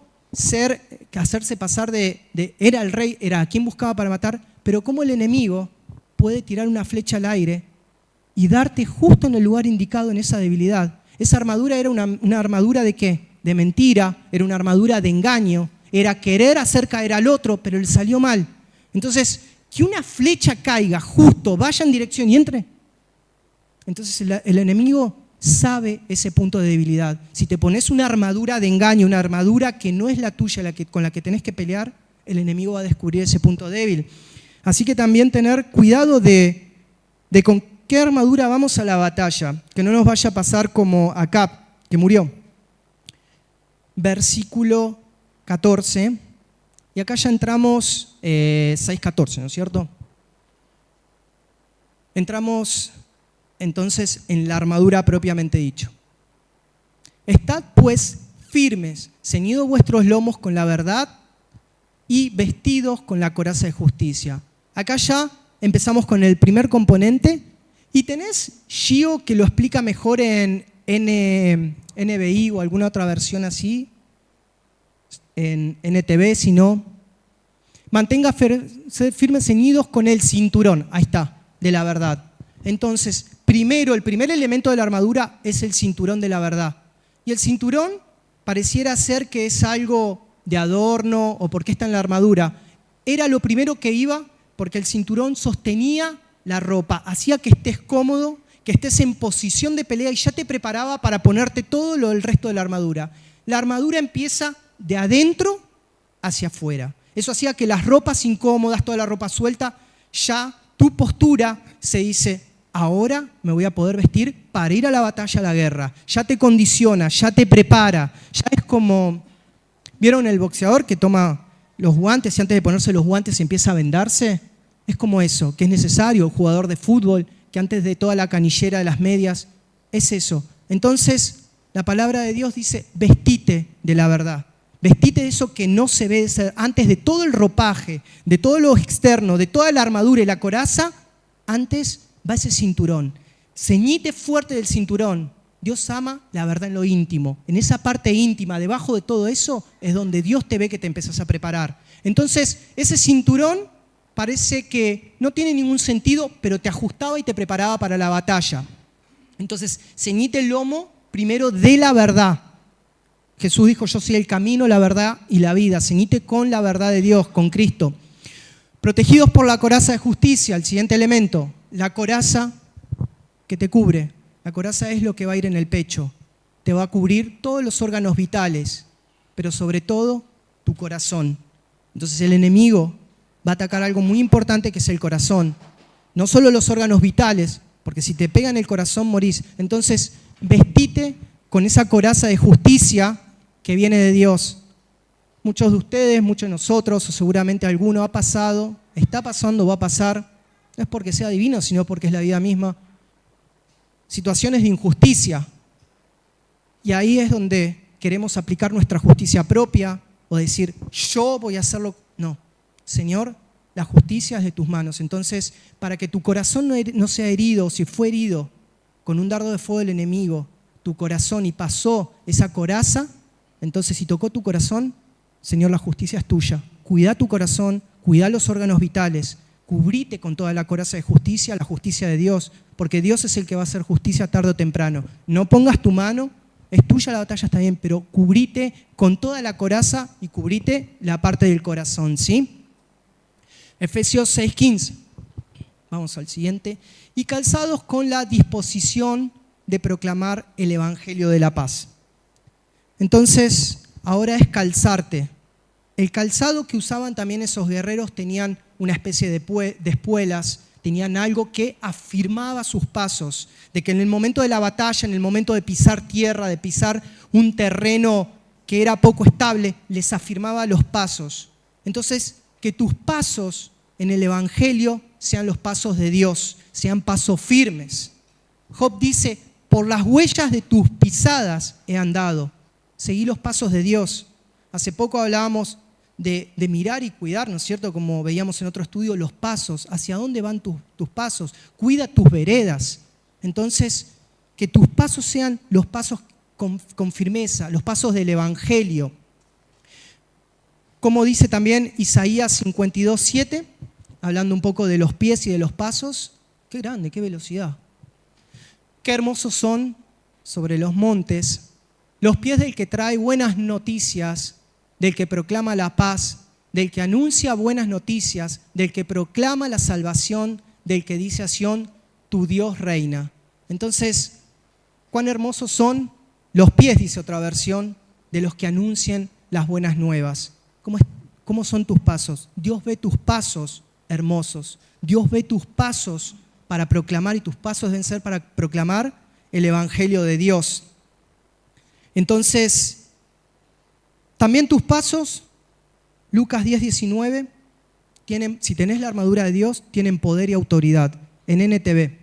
hacerse pasar era el rey, era a quien buscaba para matar, pero cómo el enemigo puede tirar una flecha al aire y darte justo en el lugar indicado en esa debilidad. Esa armadura era una armadura ¿de qué? De mentira, era una armadura de engaño, era querer hacer caer al otro, pero le salió mal. Entonces, que una flecha caiga justo, vaya en dirección y entre. Entonces el enemigo sabe ese punto de debilidad. Si te pones una armadura de engaño, una armadura que no es la tuya, con la que tenés que pelear, el enemigo va a descubrir ese punto débil. Así que también tener cuidado de con qué armadura vamos a la batalla, que no nos vaya a pasar como Acab, que murió. Versículo 14, y acá ya entramos 6:14, ¿no es cierto? Entramos entonces en la armadura propiamente dicho. Estad pues firmes, ceñidos vuestros lomos con la verdad y vestidos con la coraza de justicia. Acá ya empezamos con el primer componente y tenés Gio que lo explica mejor en NBI o alguna otra versión así, en NTV, si no. Mantenga firmes ceñidos con el cinturón, ahí está, de la verdad. Entonces, el primer elemento de la armadura es el cinturón de la verdad. Y el cinturón pareciera ser que es algo de adorno o porque está en la armadura. Era lo primero que iba porque el cinturón sostenía la ropa, hacía que estés cómodo, que estés en posición de pelea y ya te preparaba para ponerte todo el resto de la armadura. La armadura empieza de adentro hacia afuera. Eso hacía que las ropas incómodas, toda la ropa suelta, ya tu postura se dice, ahora me voy a poder vestir para ir a la batalla, a la guerra. Ya te condiciona, ya te prepara. Ya es como, ¿vieron el boxeador que toma los guantes y antes de ponerse los guantes empieza a vendarse? Es como eso, que es necesario. El jugador de fútbol, que antes de toda la canillera de las medias, es eso. Entonces, la palabra de Dios dice, vestite de la verdad. Vestite de eso que no se ve antes de todo el ropaje, de todo lo externo, de toda la armadura y la coraza, antes va ese cinturón. Ceñite fuerte del cinturón. Dios ama la verdad en lo íntimo. En esa parte íntima, debajo de todo eso, es donde Dios te ve que te empezás a preparar. Entonces, ese cinturón parece que no tiene ningún sentido, pero te ajustaba y te preparaba para la batalla. Entonces, ceñite el lomo primero de la verdad. Jesús dijo, yo soy el camino, la verdad y la vida. Ceñite con la verdad de Dios, con Cristo. Protegidos por la coraza de justicia, el siguiente elemento, la coraza que te cubre. La coraza es lo que va a ir en el pecho. Te va a cubrir todos los órganos vitales, pero sobre todo tu corazón. Entonces el enemigo va a atacar algo muy importante que es el corazón. No solo los órganos vitales, porque si te pegan el corazón morís. Entonces vestite con esa coraza de justicia que viene de Dios. Muchos de ustedes, muchos de nosotros, o seguramente alguno ha pasado, está pasando, va a pasar, no es porque sea divino, sino porque es la vida misma, situaciones de injusticia. Y ahí es donde queremos aplicar nuestra justicia propia o decir, yo voy a hacerlo. No, Señor, la justicia es de tus manos. Entonces, para que tu corazón no sea herido, o si fue herido con un dardo de fuego del enemigo, tu corazón y pasó esa coraza, entonces si tocó tu corazón, Señor, la justicia es tuya. Cuida tu corazón, cuida los órganos vitales, cubrite con toda la coraza de justicia, la justicia de Dios, porque Dios es el que va a hacer justicia tarde o temprano. No pongas tu mano, es tuya la batalla, está bien, pero cubrite con toda la coraza y cubrite la parte del corazón, ¿sí? Efesios 6:15. Vamos al siguiente. Y calzados con la disposición de proclamar el evangelio de la paz. Entonces, ahora es calzarte. El calzado que usaban también esos guerreros tenían una especie de espuelas, tenían algo que afirmaba sus pasos, de que en el momento de la batalla, en el momento de pisar tierra, de pisar un terreno que era poco estable, les afirmaba los pasos. Entonces, que tus pasos en el evangelio sean los pasos de Dios, sean pasos firmes. Job dice, por las huellas de tus pisadas he andado. Seguí los pasos de Dios. Hace poco hablábamos de mirar y cuidar, ¿no es cierto? Como veíamos en otro estudio, los pasos, hacia dónde van tus pasos. Cuida tus veredas. Entonces, que tus pasos sean los pasos con firmeza, los pasos del evangelio. Como dice también Isaías 52:7, hablando un poco de los pies y de los pasos. Qué grande, qué velocidad. Qué hermosos son sobre los montes los pies del que trae buenas noticias, del que proclama la paz, del que anuncia buenas noticias, del que proclama la salvación, del que dice a Sión, tu Dios reina. Entonces, cuán hermosos son los pies, dice otra versión, de los que anuncian las buenas nuevas. ¿Cómo son tus pasos? Dios ve tus pasos hermosos. Dios ve tus pasos para proclamar, y tus pasos deben ser para proclamar el evangelio de Dios. Entonces, también tus pasos, Lucas 10:19, si tenés la armadura de Dios, tienen poder y autoridad. En NTV.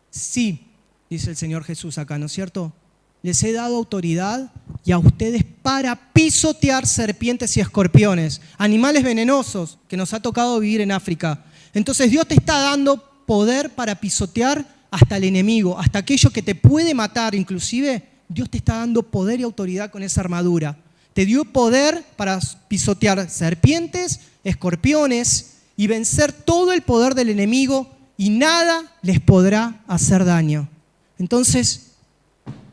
Sí, dice el Señor Jesús acá, ¿no es cierto? Les he dado autoridad y a ustedes para pisotear serpientes y escorpiones, animales venenosos que nos ha tocado vivir en África. Entonces Dios te está dando poder para pisotear hasta el enemigo, hasta aquello que te puede matar inclusive. Dios te está dando poder y autoridad con esa armadura. Te dio poder para pisotear serpientes, escorpiones y vencer todo el poder del enemigo, y nada les podrá hacer daño. Entonces,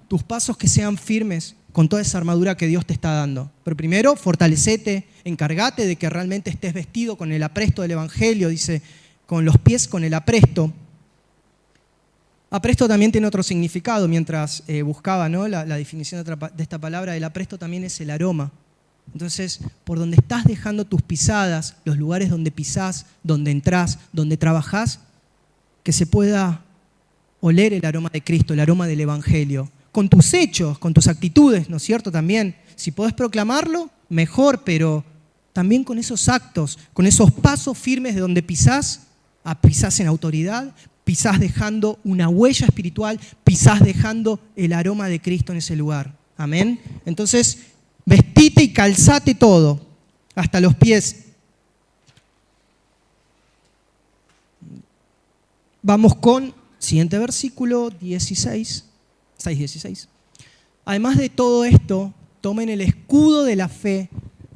tus pasos que sean firmes con toda esa armadura que Dios te está dando. Pero primero, fortalecete, encárgate de que realmente estés vestido con el apresto del evangelio, dice, con los pies con el apresto. Apresto también tiene otro significado, mientras buscaba, ¿no?, la definición de esta palabra. El apresto también es el aroma. Entonces, por donde estás dejando tus pisadas, los lugares donde pisás, donde entrás, donde trabajás, que se pueda oler el aroma de Cristo, el aroma del evangelio. Con tus hechos, con tus actitudes, ¿no es cierto? También, si podés proclamarlo, mejor, pero también con esos actos, con esos pasos firmes de donde pisás en autoridad, pisás dejando una huella espiritual, pisás dejando el aroma de Cristo en ese lugar. Amén. Entonces, vestite y calzate todo, hasta los pies. Vamos con siguiente versículo 6:16. Además de todo esto, tomen el escudo de la fe,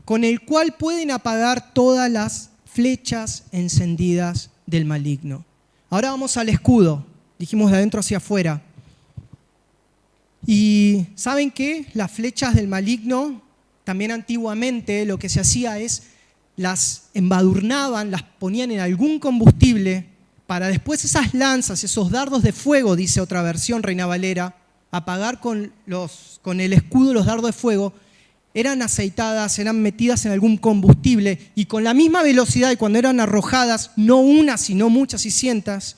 con el cual pueden apagar todas las flechas encendidas del maligno. Ahora vamos al escudo. Dijimos de adentro hacia afuera. Y ¿saben qué? Las flechas del maligno, también antiguamente lo que se hacía es las embadurnaban, las ponían en algún combustible para después esas lanzas, esos dardos de fuego, dice otra versión, Reina Valera, apagar con el escudo los dardos de fuego. Eran aceitadas, eran metidas en algún combustible, y con la misma velocidad, y cuando eran arrojadas, no una, sino muchas y cientos,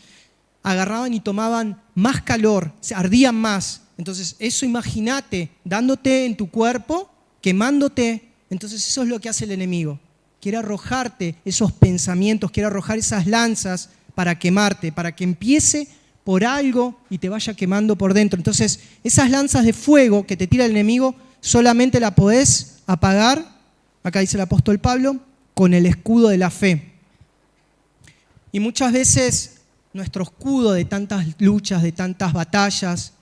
agarraban y tomaban más calor, se ardían más. Entonces, eso imagínate, dándote en tu cuerpo, quemándote. Entonces, eso es lo que hace el enemigo. Quiere arrojarte esos pensamientos, quiere arrojar esas lanzas para quemarte, para que empiece por algo y te vaya quemando por dentro. Entonces, esas lanzas de fuego que te tira el enemigo, solamente la podés apagar, acá dice el apóstol Pablo, con el escudo de la fe. Y muchas veces nuestro escudo de tantas luchas, de tantas batallas,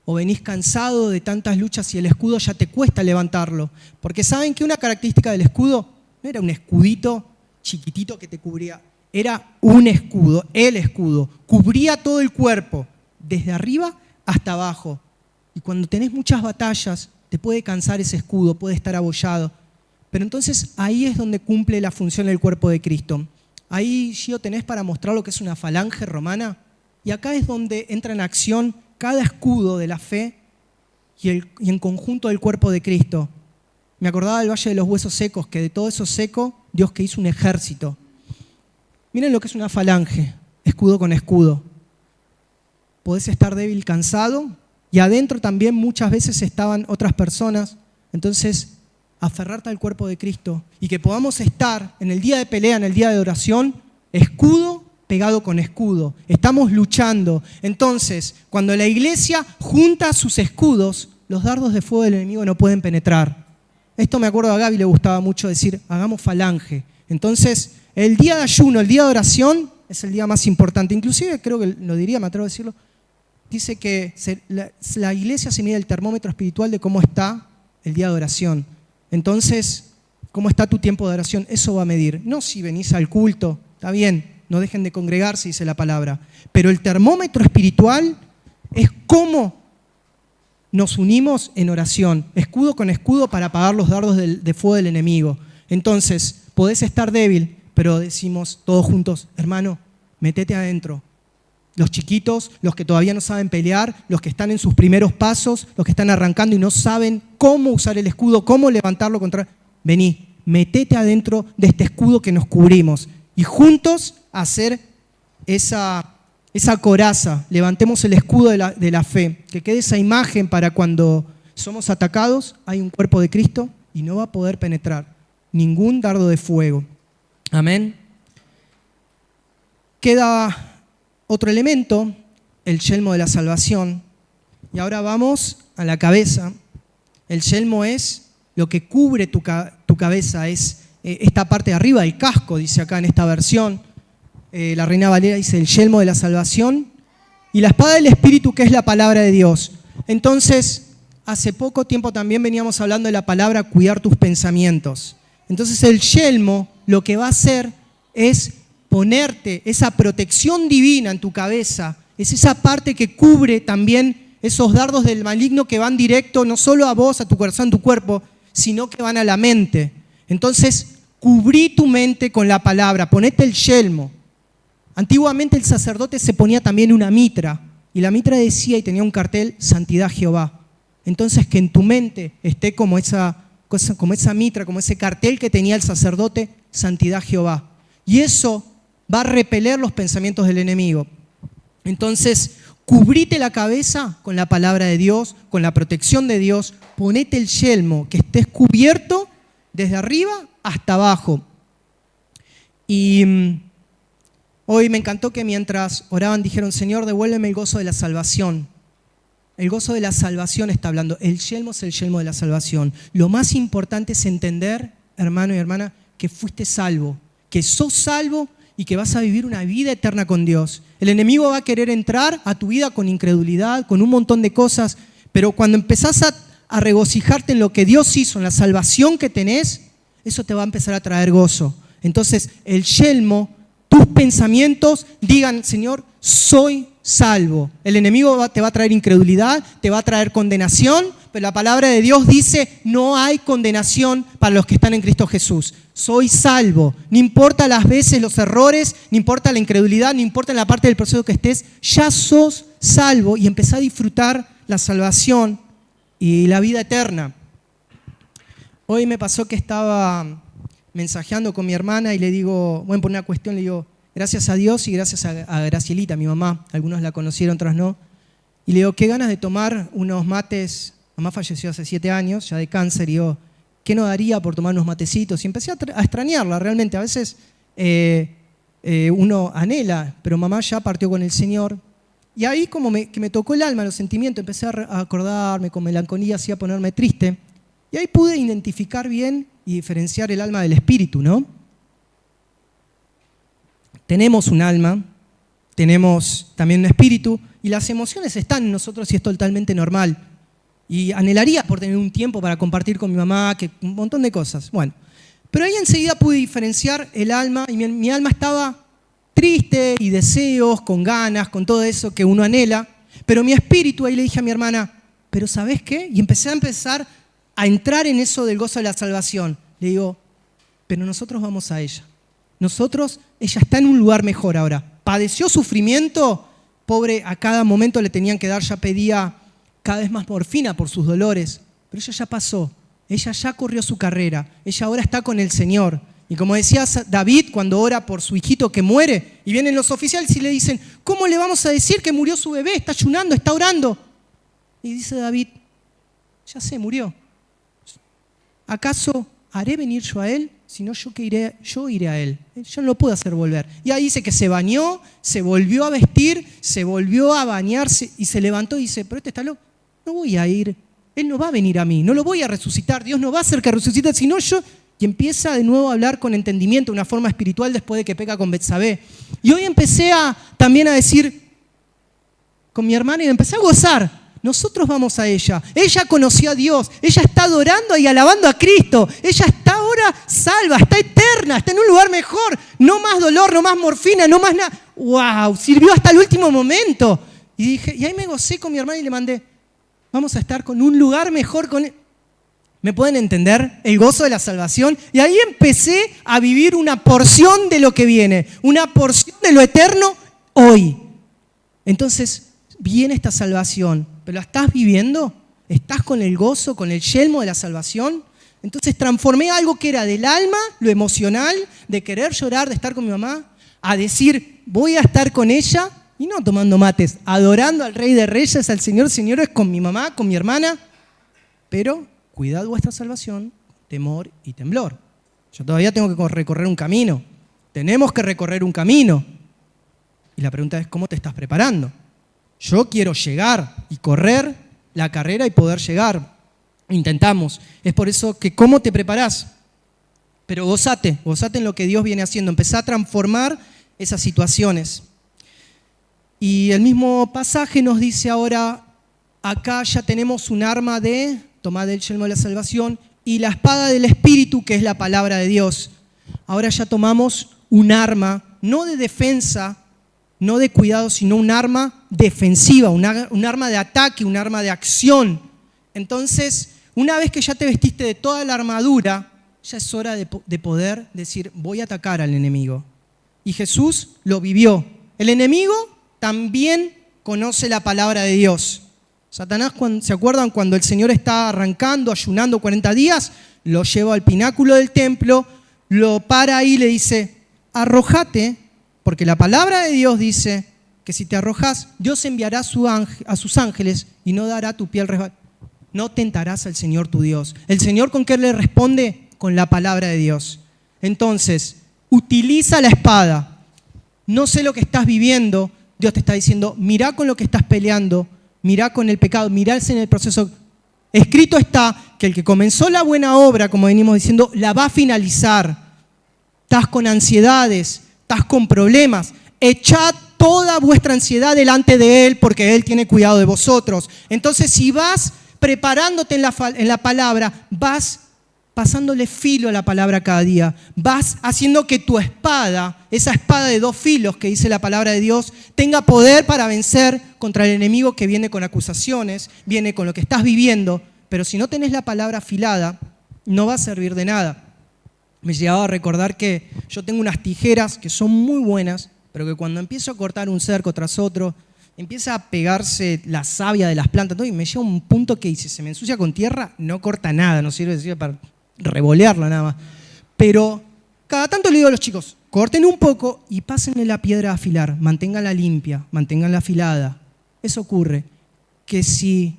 o venís cansado de tantas luchas y el escudo ya te cuesta levantarlo. Porque ¿saben que una característica del escudo? No era un escudito chiquitito que te cubría, era un escudo, el escudo. Cubría todo el cuerpo, desde arriba hasta abajo. Y cuando tenés muchas batallas, te puede cansar ese escudo, puede estar abollado. Pero entonces ahí es donde cumple la función del cuerpo de Cristo. Ahí, Gio, tenés para mostrar lo que es una falange romana. Y acá es donde entra en acción cada escudo de la fe y en conjunto del cuerpo de Cristo. Me acordaba del Valle de los Huesos Secos, que de todo eso seco, Dios que hizo un ejército. Miren lo que es una falange, escudo con escudo. Podés estar débil, cansado, y adentro también muchas veces estaban otras personas. Entonces, aferrarte al cuerpo de Cristo y que podamos estar en el día de pelea, en el día de oración, escudo pegado con escudo. Estamos luchando. Entonces, cuando la iglesia junta sus escudos, los dardos de fuego del enemigo no pueden penetrar. Esto me acuerdo a Gaby, le gustaba mucho decir, hagamos falange. Entonces, el día de ayuno, el día de oración, es el día más importante. Inclusive, creo que lo diría, me atrevo a decirlo, dice que la iglesia se mide el termómetro espiritual de cómo está el día de oración. Entonces, ¿cómo está tu tiempo de oración? Eso va a medir. No si venís al culto, está bien, no dejen de congregarse, dice la palabra. Pero el termómetro espiritual es cómo nos unimos en oración, escudo con escudo para apagar los dardos de fuego del enemigo. Entonces, podés estar débil, pero decimos todos juntos, hermano, metete adentro. Los chiquitos, los que todavía no saben pelear, los que están en sus primeros pasos, los que están arrancando y no saben cómo usar el escudo, cómo levantarlo contra... Vení, metete adentro de este escudo que nos cubrimos y juntos hacer esa coraza. Levantemos el escudo de la fe, que quede esa imagen para cuando somos atacados, hay un cuerpo de Cristo y no va a poder penetrar ningún dardo de fuego. Amén. Queda otro elemento, el yelmo de la salvación. Y ahora vamos a la cabeza. El yelmo es lo que cubre tu cabeza, es esta parte de arriba del casco, dice acá en esta versión. La Reina Valera dice el yelmo de la salvación. Y la espada del Espíritu, que es la palabra de Dios. Entonces, hace poco tiempo también veníamos hablando de la palabra cuidar tus pensamientos. Entonces el yelmo lo que va a hacer es ponerte esa protección divina en tu cabeza, es esa parte que cubre también esos dardos del maligno que van directo no solo a vos, a tu corazón, a tu cuerpo, sino que van a la mente. Entonces, cubrí tu mente con la palabra, ponete el yelmo. Antiguamente el sacerdote se ponía también una mitra, y la mitra decía y tenía un cartel, Santidad Jehová. Entonces, que en tu mente esté como esa mitra, como ese cartel que tenía el sacerdote, Santidad Jehová. Y eso va a repeler los pensamientos del enemigo. Entonces, cubrite la cabeza con la palabra de Dios, con la protección de Dios, ponete el yelmo, que estés cubierto desde arriba hasta abajo. Y hoy me encantó que mientras oraban dijeron, Señor, devuélveme el gozo de la salvación. El gozo de la salvación está hablando. El yelmo es el yelmo de la salvación. Lo más importante es entender, hermano y hermana, que fuiste salvo, que sos salvo y que vas a vivir una vida eterna con Dios. El enemigo va a querer entrar a tu vida con incredulidad, con un montón de cosas, pero cuando empezás a regocijarte en lo que Dios hizo, en la salvación que tenés, eso te va a empezar a traer gozo. Entonces, el yelmo, tus pensamientos digan, Señor, soy salvo. El enemigo te va a traer incredulidad, te va a traer condenación, pero la palabra de Dios dice, no hay condenación para los que están en Cristo Jesús. Soy salvo. No importa las veces, los errores, no importa la incredulidad, no importa en la parte del proceso que estés, ya sos salvo y empezá a disfrutar la salvación y la vida eterna. Hoy me pasó que estaba mensajeando con mi hermana y le digo, bueno, por una cuestión le digo, gracias a Dios y gracias a Gracielita, mi mamá, algunos la conocieron, otros no, y le digo, qué ganas de tomar unos mates. Mamá falleció hace 7 años, ya de cáncer, y yo, ¿qué no daría por tomar unos matecitos? Y empecé a extrañarla realmente. A veces uno anhela, pero mamá ya partió con el Señor. Y ahí como que me tocó el alma, los sentimientos, empecé a acordarme con melancolía, así a ponerme triste. Y ahí pude identificar bien y diferenciar el alma del espíritu, ¿no? Tenemos un alma, tenemos también un espíritu, y las emociones están en nosotros y es totalmente normal. Y anhelaría por tener un tiempo para compartir con mi mamá, que un montón de cosas. Bueno, pero ahí enseguida pude diferenciar el alma, y mi alma estaba triste y deseos, con ganas, con todo eso que uno anhela, pero mi espíritu, ahí le dije a mi hermana, ¿pero sabés qué? Y empecé a entrar en eso del gozo de la salvación. Le digo, pero nosotros vamos a ella. ella está en un lugar mejor ahora. Padeció sufrimiento, pobre, a cada momento le tenían que dar, ya pedía cada vez más morfina por sus dolores, pero ella ya pasó, ella ya corrió su carrera, ella ahora está con el Señor. Y como decía David cuando ora por su hijito que muere, y vienen los oficiales y le dicen, ¿cómo le vamos a decir que murió su bebé? Está ayunando, está orando. Y dice David, ya se murió. ¿Acaso haré venir yo a él? Si no, yo iré a él. Yo no lo puedo hacer volver. Y ahí dice que se bañó, se volvió a vestir, se volvió a bañarse y se levantó y dice, pero este está loco, no voy a ir. Él no va a venir a mí, no lo voy a resucitar. Dios no va a hacer que resucite, sino yo. Y empieza de nuevo a hablar con entendimiento, una forma espiritual después de que peca con Betsabé. Y hoy empecé también a decir con mi hermana y empecé a gozar. Nosotros vamos a ella. Ella conoció a Dios. Ella está adorando y alabando a Cristo. Ella está ahora salva, está eterna, está en un lugar mejor. No más dolor, no más morfina, no más nada. ¡Wow! Sirvió hasta el último momento. Y ahí me gocé con mi hermana y le mandé, vamos a estar con un lugar mejor con él. ¿Me pueden entender? El gozo de la salvación. Y ahí empecé a vivir una porción de lo que viene, una porción de lo eterno hoy. Entonces, viene esta salvación, pero ¿la estás viviendo? ¿Estás con el gozo, con el yelmo de la salvación? Entonces transformé algo que era del alma, lo emocional, de querer llorar, de estar con mi mamá, a decir, voy a estar con ella, y no tomando mates, adorando al Rey de Reyes, al Señor, señores, con mi mamá, con mi hermana, pero cuidad vuestra salvación, temor y temblor. Yo todavía tengo que recorrer un camino. Tenemos que recorrer un camino. Y la pregunta es, ¿cómo te estás preparando? Yo quiero llegar y correr la carrera y poder llegar. Intentamos. Es por eso que ¿cómo te preparás? Pero gozate en lo que Dios viene haciendo. Empezá a transformar esas situaciones. Y el mismo pasaje nos dice ahora, acá ya tenemos un arma de... Tomad el yelmo de la salvación y la espada del Espíritu, que es la palabra de Dios. Ahora ya tomamos un arma, no de defensa, no de cuidado, sino un arma defensiva, un arma de ataque, un arma de acción. Entonces, una vez que ya te vestiste de toda la armadura, ya es hora de poder decir, voy a atacar al enemigo. Y Jesús lo vivió. El enemigo también conoce la palabra de Dios. Satanás, ¿se acuerdan cuando el Señor está arrancando, ayunando 40 días? Lo lleva al pináculo del templo, lo para ahí y le dice, arrojate, porque la palabra de Dios dice que si te arrojas, Dios enviará a sus ángeles y no dará tu pie al resbalar. No tentarás al Señor tu Dios. ¿El Señor con qué le responde? Con la palabra de Dios. Entonces, utiliza la espada. No sé lo que estás viviendo, Dios te está diciendo, mirá con lo que estás peleando, mirá con el pecado, mirarse en el proceso. Escrito está que el que comenzó la buena obra, como venimos diciendo, la va a finalizar. Estás con ansiedades, estás con problemas. Echad toda vuestra ansiedad delante de Él porque Él tiene cuidado de vosotros. Entonces, si vas preparándote en la palabra, vas pasándole filo a la palabra cada día. Vas haciendo que tu espada, esa espada de 2 filos que dice la palabra de Dios, tenga poder para vencer contra el enemigo que viene con acusaciones, viene con lo que estás viviendo. Pero si no tenés la palabra afilada, no va a servir de nada. Me llegaba a recordar que yo tengo unas tijeras que son muy buenas, pero que cuando empiezo a cortar un cerco tras otro, empieza a pegarse la savia de las plantas, y me llega un punto que si se me ensucia con tierra, no corta nada, no sirve para revolearla nada más. Pero cada tanto le digo a los chicos, corten un poco y pásenle la piedra a afilar, manténganla limpia, manténganla afilada. Eso ocurre, que si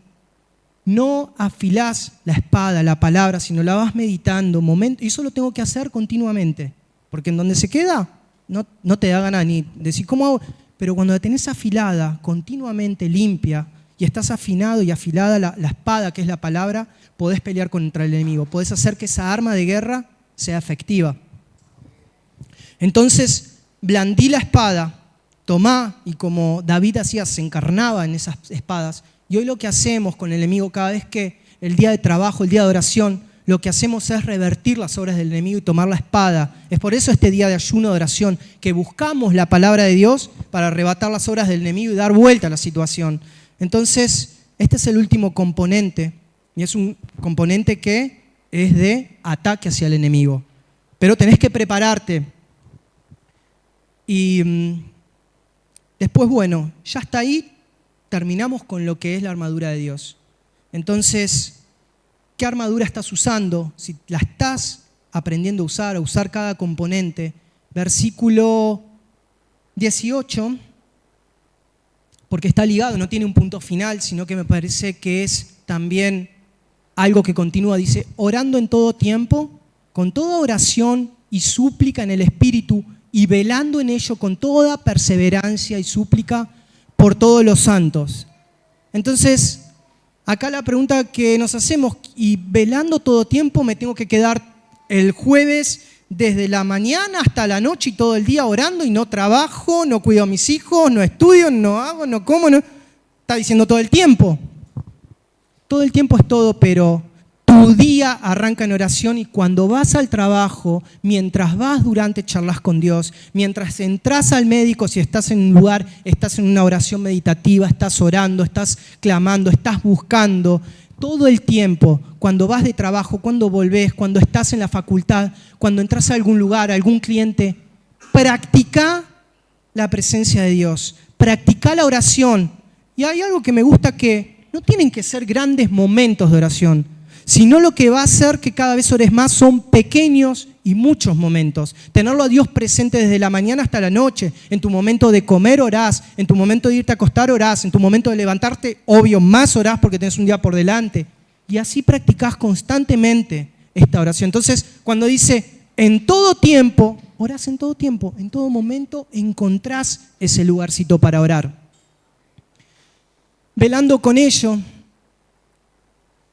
no afilás la espada, la palabra, sino la vas meditando, y eso lo tengo que hacer continuamente, porque en donde se queda, no te da ganas ni decir cómo hago, pero cuando la tenés afilada, continuamente limpia, y estás afinado y afilada la espada, que es la palabra, podés pelear contra el enemigo, podés hacer que esa arma de guerra sea efectiva. Entonces, blandí la espada, tomá, y como David hacía, se encarnaba en esas espadas, y hoy lo que hacemos con el enemigo, cada vez que el día de trabajo, el día de oración, lo que hacemos es revertir las obras del enemigo y tomar la espada. Es por eso este día de ayuno, de oración, que buscamos la palabra de Dios para arrebatar las obras del enemigo y dar vuelta a la situación. Entonces, este es el último componente, y es un componente que es de ataque hacia el enemigo. Pero tenés que prepararte. Y después, bueno, ya hasta ahí terminamos con lo que es la armadura de Dios. Entonces, ¿qué armadura estás usando? Si la estás aprendiendo a usar cada componente. Versículo 18, porque está ligado, no tiene un punto final, sino que me parece que es también algo que continúa. Dice, orando en todo tiempo, con toda oración y súplica en el Espíritu, y velando en ello con toda perseverancia y súplica por todos los santos. Entonces, acá la pregunta que nos hacemos, y velando todo tiempo, me tengo que quedar el jueves desde la mañana hasta la noche y todo el día orando y no trabajo, no cuido a mis hijos, no estudio, no hago, no como, no. Está diciendo todo el tiempo. Todo el tiempo es todo, pero tu día arranca en oración y cuando vas al trabajo, mientras vas durante charlas con Dios, mientras entras al médico, si estás en un lugar, estás en una oración meditativa, estás orando, estás clamando, estás buscando, todo el tiempo, cuando vas de trabajo, cuando volvés, cuando estás en la facultad, cuando entras a algún lugar, a algún cliente, practica la presencia de Dios, practica la oración. Y hay algo que me gusta, que no tienen que ser grandes momentos de oración, sino lo que va a hacer que cada vez ores más son pequeños y muchos momentos. Tenerlo a Dios presente desde la mañana hasta la noche. En tu momento de comer orás, en tu momento de irte a acostar orás, en tu momento de levantarte, obvio, más orás porque tenés un día por delante. Y así practicás constantemente esta oración. Entonces, cuando dice en todo tiempo, orás en todo tiempo, en todo momento encontrás ese lugarcito para orar. Velando con ello,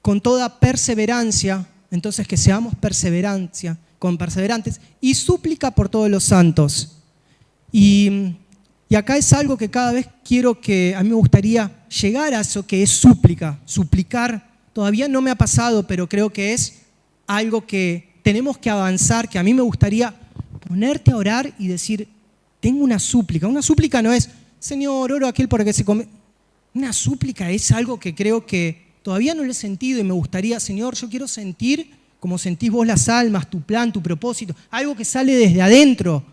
con toda perseverancia, entonces que seamos perseverantes, y súplica por todos los santos. Y acá es algo que cada vez quiero que, a mí me gustaría llegar a eso que es súplica. Suplicar, todavía no me ha pasado, pero creo que es algo que tenemos que avanzar, que a mí me gustaría ponerte a orar y decir, tengo una súplica. Una súplica no es, Señor, oro a aquel por el que se come. Una súplica es algo que creo que todavía no lo he sentido y me gustaría, Señor, yo quiero sentir como sentís vos las almas, tu plan, tu propósito, algo que sale desde adentro.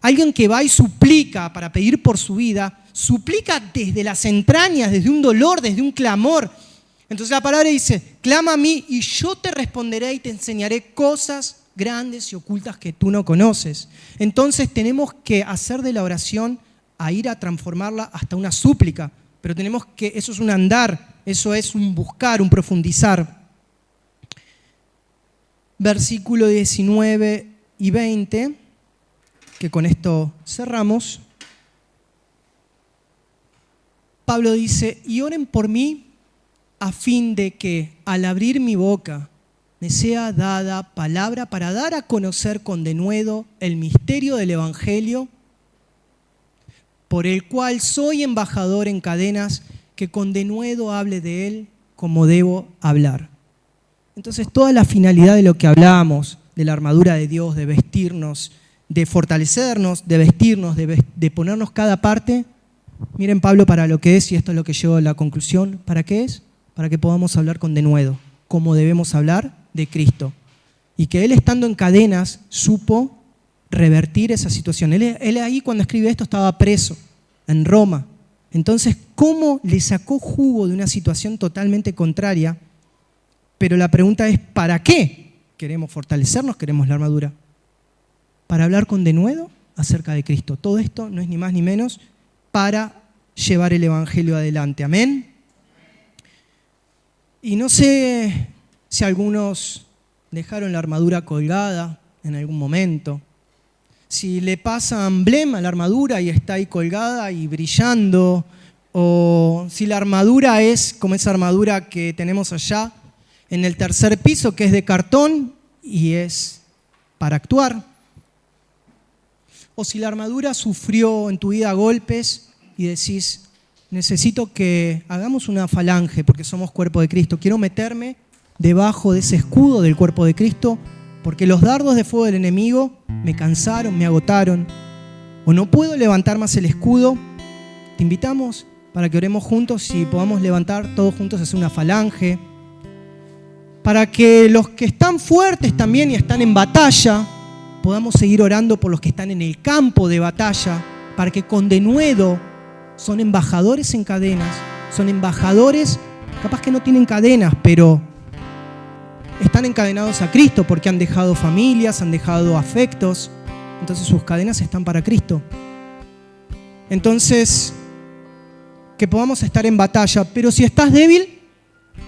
Alguien que va y suplica para pedir por su vida, suplica desde las entrañas, desde un dolor, desde un clamor. Entonces la palabra dice, clama a mí y yo te responderé y te enseñaré cosas grandes y ocultas que tú no conoces. Entonces tenemos que hacer de la oración a ir a transformarla hasta una súplica, pero tenemos que, eso es un andar, eso es un buscar, un profundizar. Versículo 19 y 20, que con esto cerramos. Pablo dice, y oren por mí a fin de que al abrir mi boca me sea dada palabra para dar a conocer con denuedo el misterio del Evangelio, por el cual soy embajador en cadenas, que con denuedo hable de él como debo hablar. Entonces, toda la finalidad de lo que hablábamos, de la armadura de Dios, de vestirnos, de fortalecernos, de vestirnos, de ponernos cada parte, miren Pablo para lo que es, y esto es lo que llevo a la conclusión, ¿para qué es? Para que podamos hablar con denuedo, como debemos hablar de Cristo. Y que él, estando en cadenas, supo revertir esa situación. Él ahí cuando escribe esto estaba preso en Roma. Entonces, ¿cómo le sacó jugo de una situación totalmente contraria? Pero la pregunta es, ¿para qué queremos fortalecernos, queremos la armadura? Para hablar con denuedo acerca de Cristo. Todo esto no es ni más ni menos para llevar el Evangelio adelante. Amén. Y no sé si algunos dejaron la armadura colgada en algún momento. Si le pasa emblema a la armadura y está ahí colgada y brillando, o si la armadura es como esa armadura que tenemos allá en el tercer piso, que es de cartón y es para actuar. O si la armadura sufrió en tu vida golpes y decís, necesito que hagamos una falange porque somos cuerpo de Cristo. Quiero meterme debajo de ese escudo del cuerpo de Cristo porque los dardos de fuego del enemigo me cansaron, me agotaron. O no puedo levantar más el escudo. Te invitamos para que oremos juntos y podamos levantar todos juntos, hacer una falange. Para que los que están fuertes también y están en batalla podamos seguir orando por los que están en el campo de batalla, para que con denuedo son embajadores en cadenas, son embajadores, capaz que no tienen cadenas, pero están encadenados a Cristo porque han dejado familias, han dejado afectos, entonces sus cadenas están para Cristo. Entonces, que podamos estar en batalla, pero si estás débil,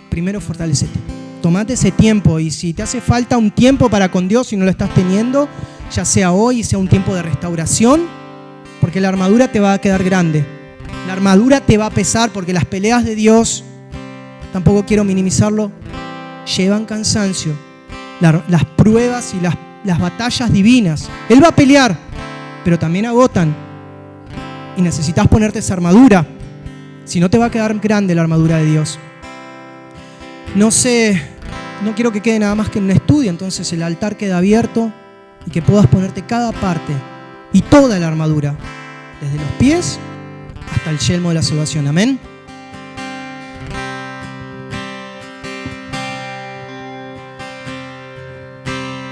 primero fortalecete. Tomate ese tiempo, y si te hace falta un tiempo para con Dios y no lo estás teniendo, ya sea hoy, sea un tiempo de restauración, porque la armadura te va a quedar grande. La armadura te va a pesar porque las peleas de Dios, tampoco quiero minimizarlo, llevan cansancio. Las pruebas y las batallas divinas. Él va a pelear, pero también agotan. Y necesitas ponerte esa armadura. Si no, te va a quedar grande la armadura de Dios. No quiero que quede nada más que en un estudio, entonces el altar queda abierto y que puedas ponerte cada parte y toda la armadura, desde los pies hasta el yelmo de la salvación. Amén.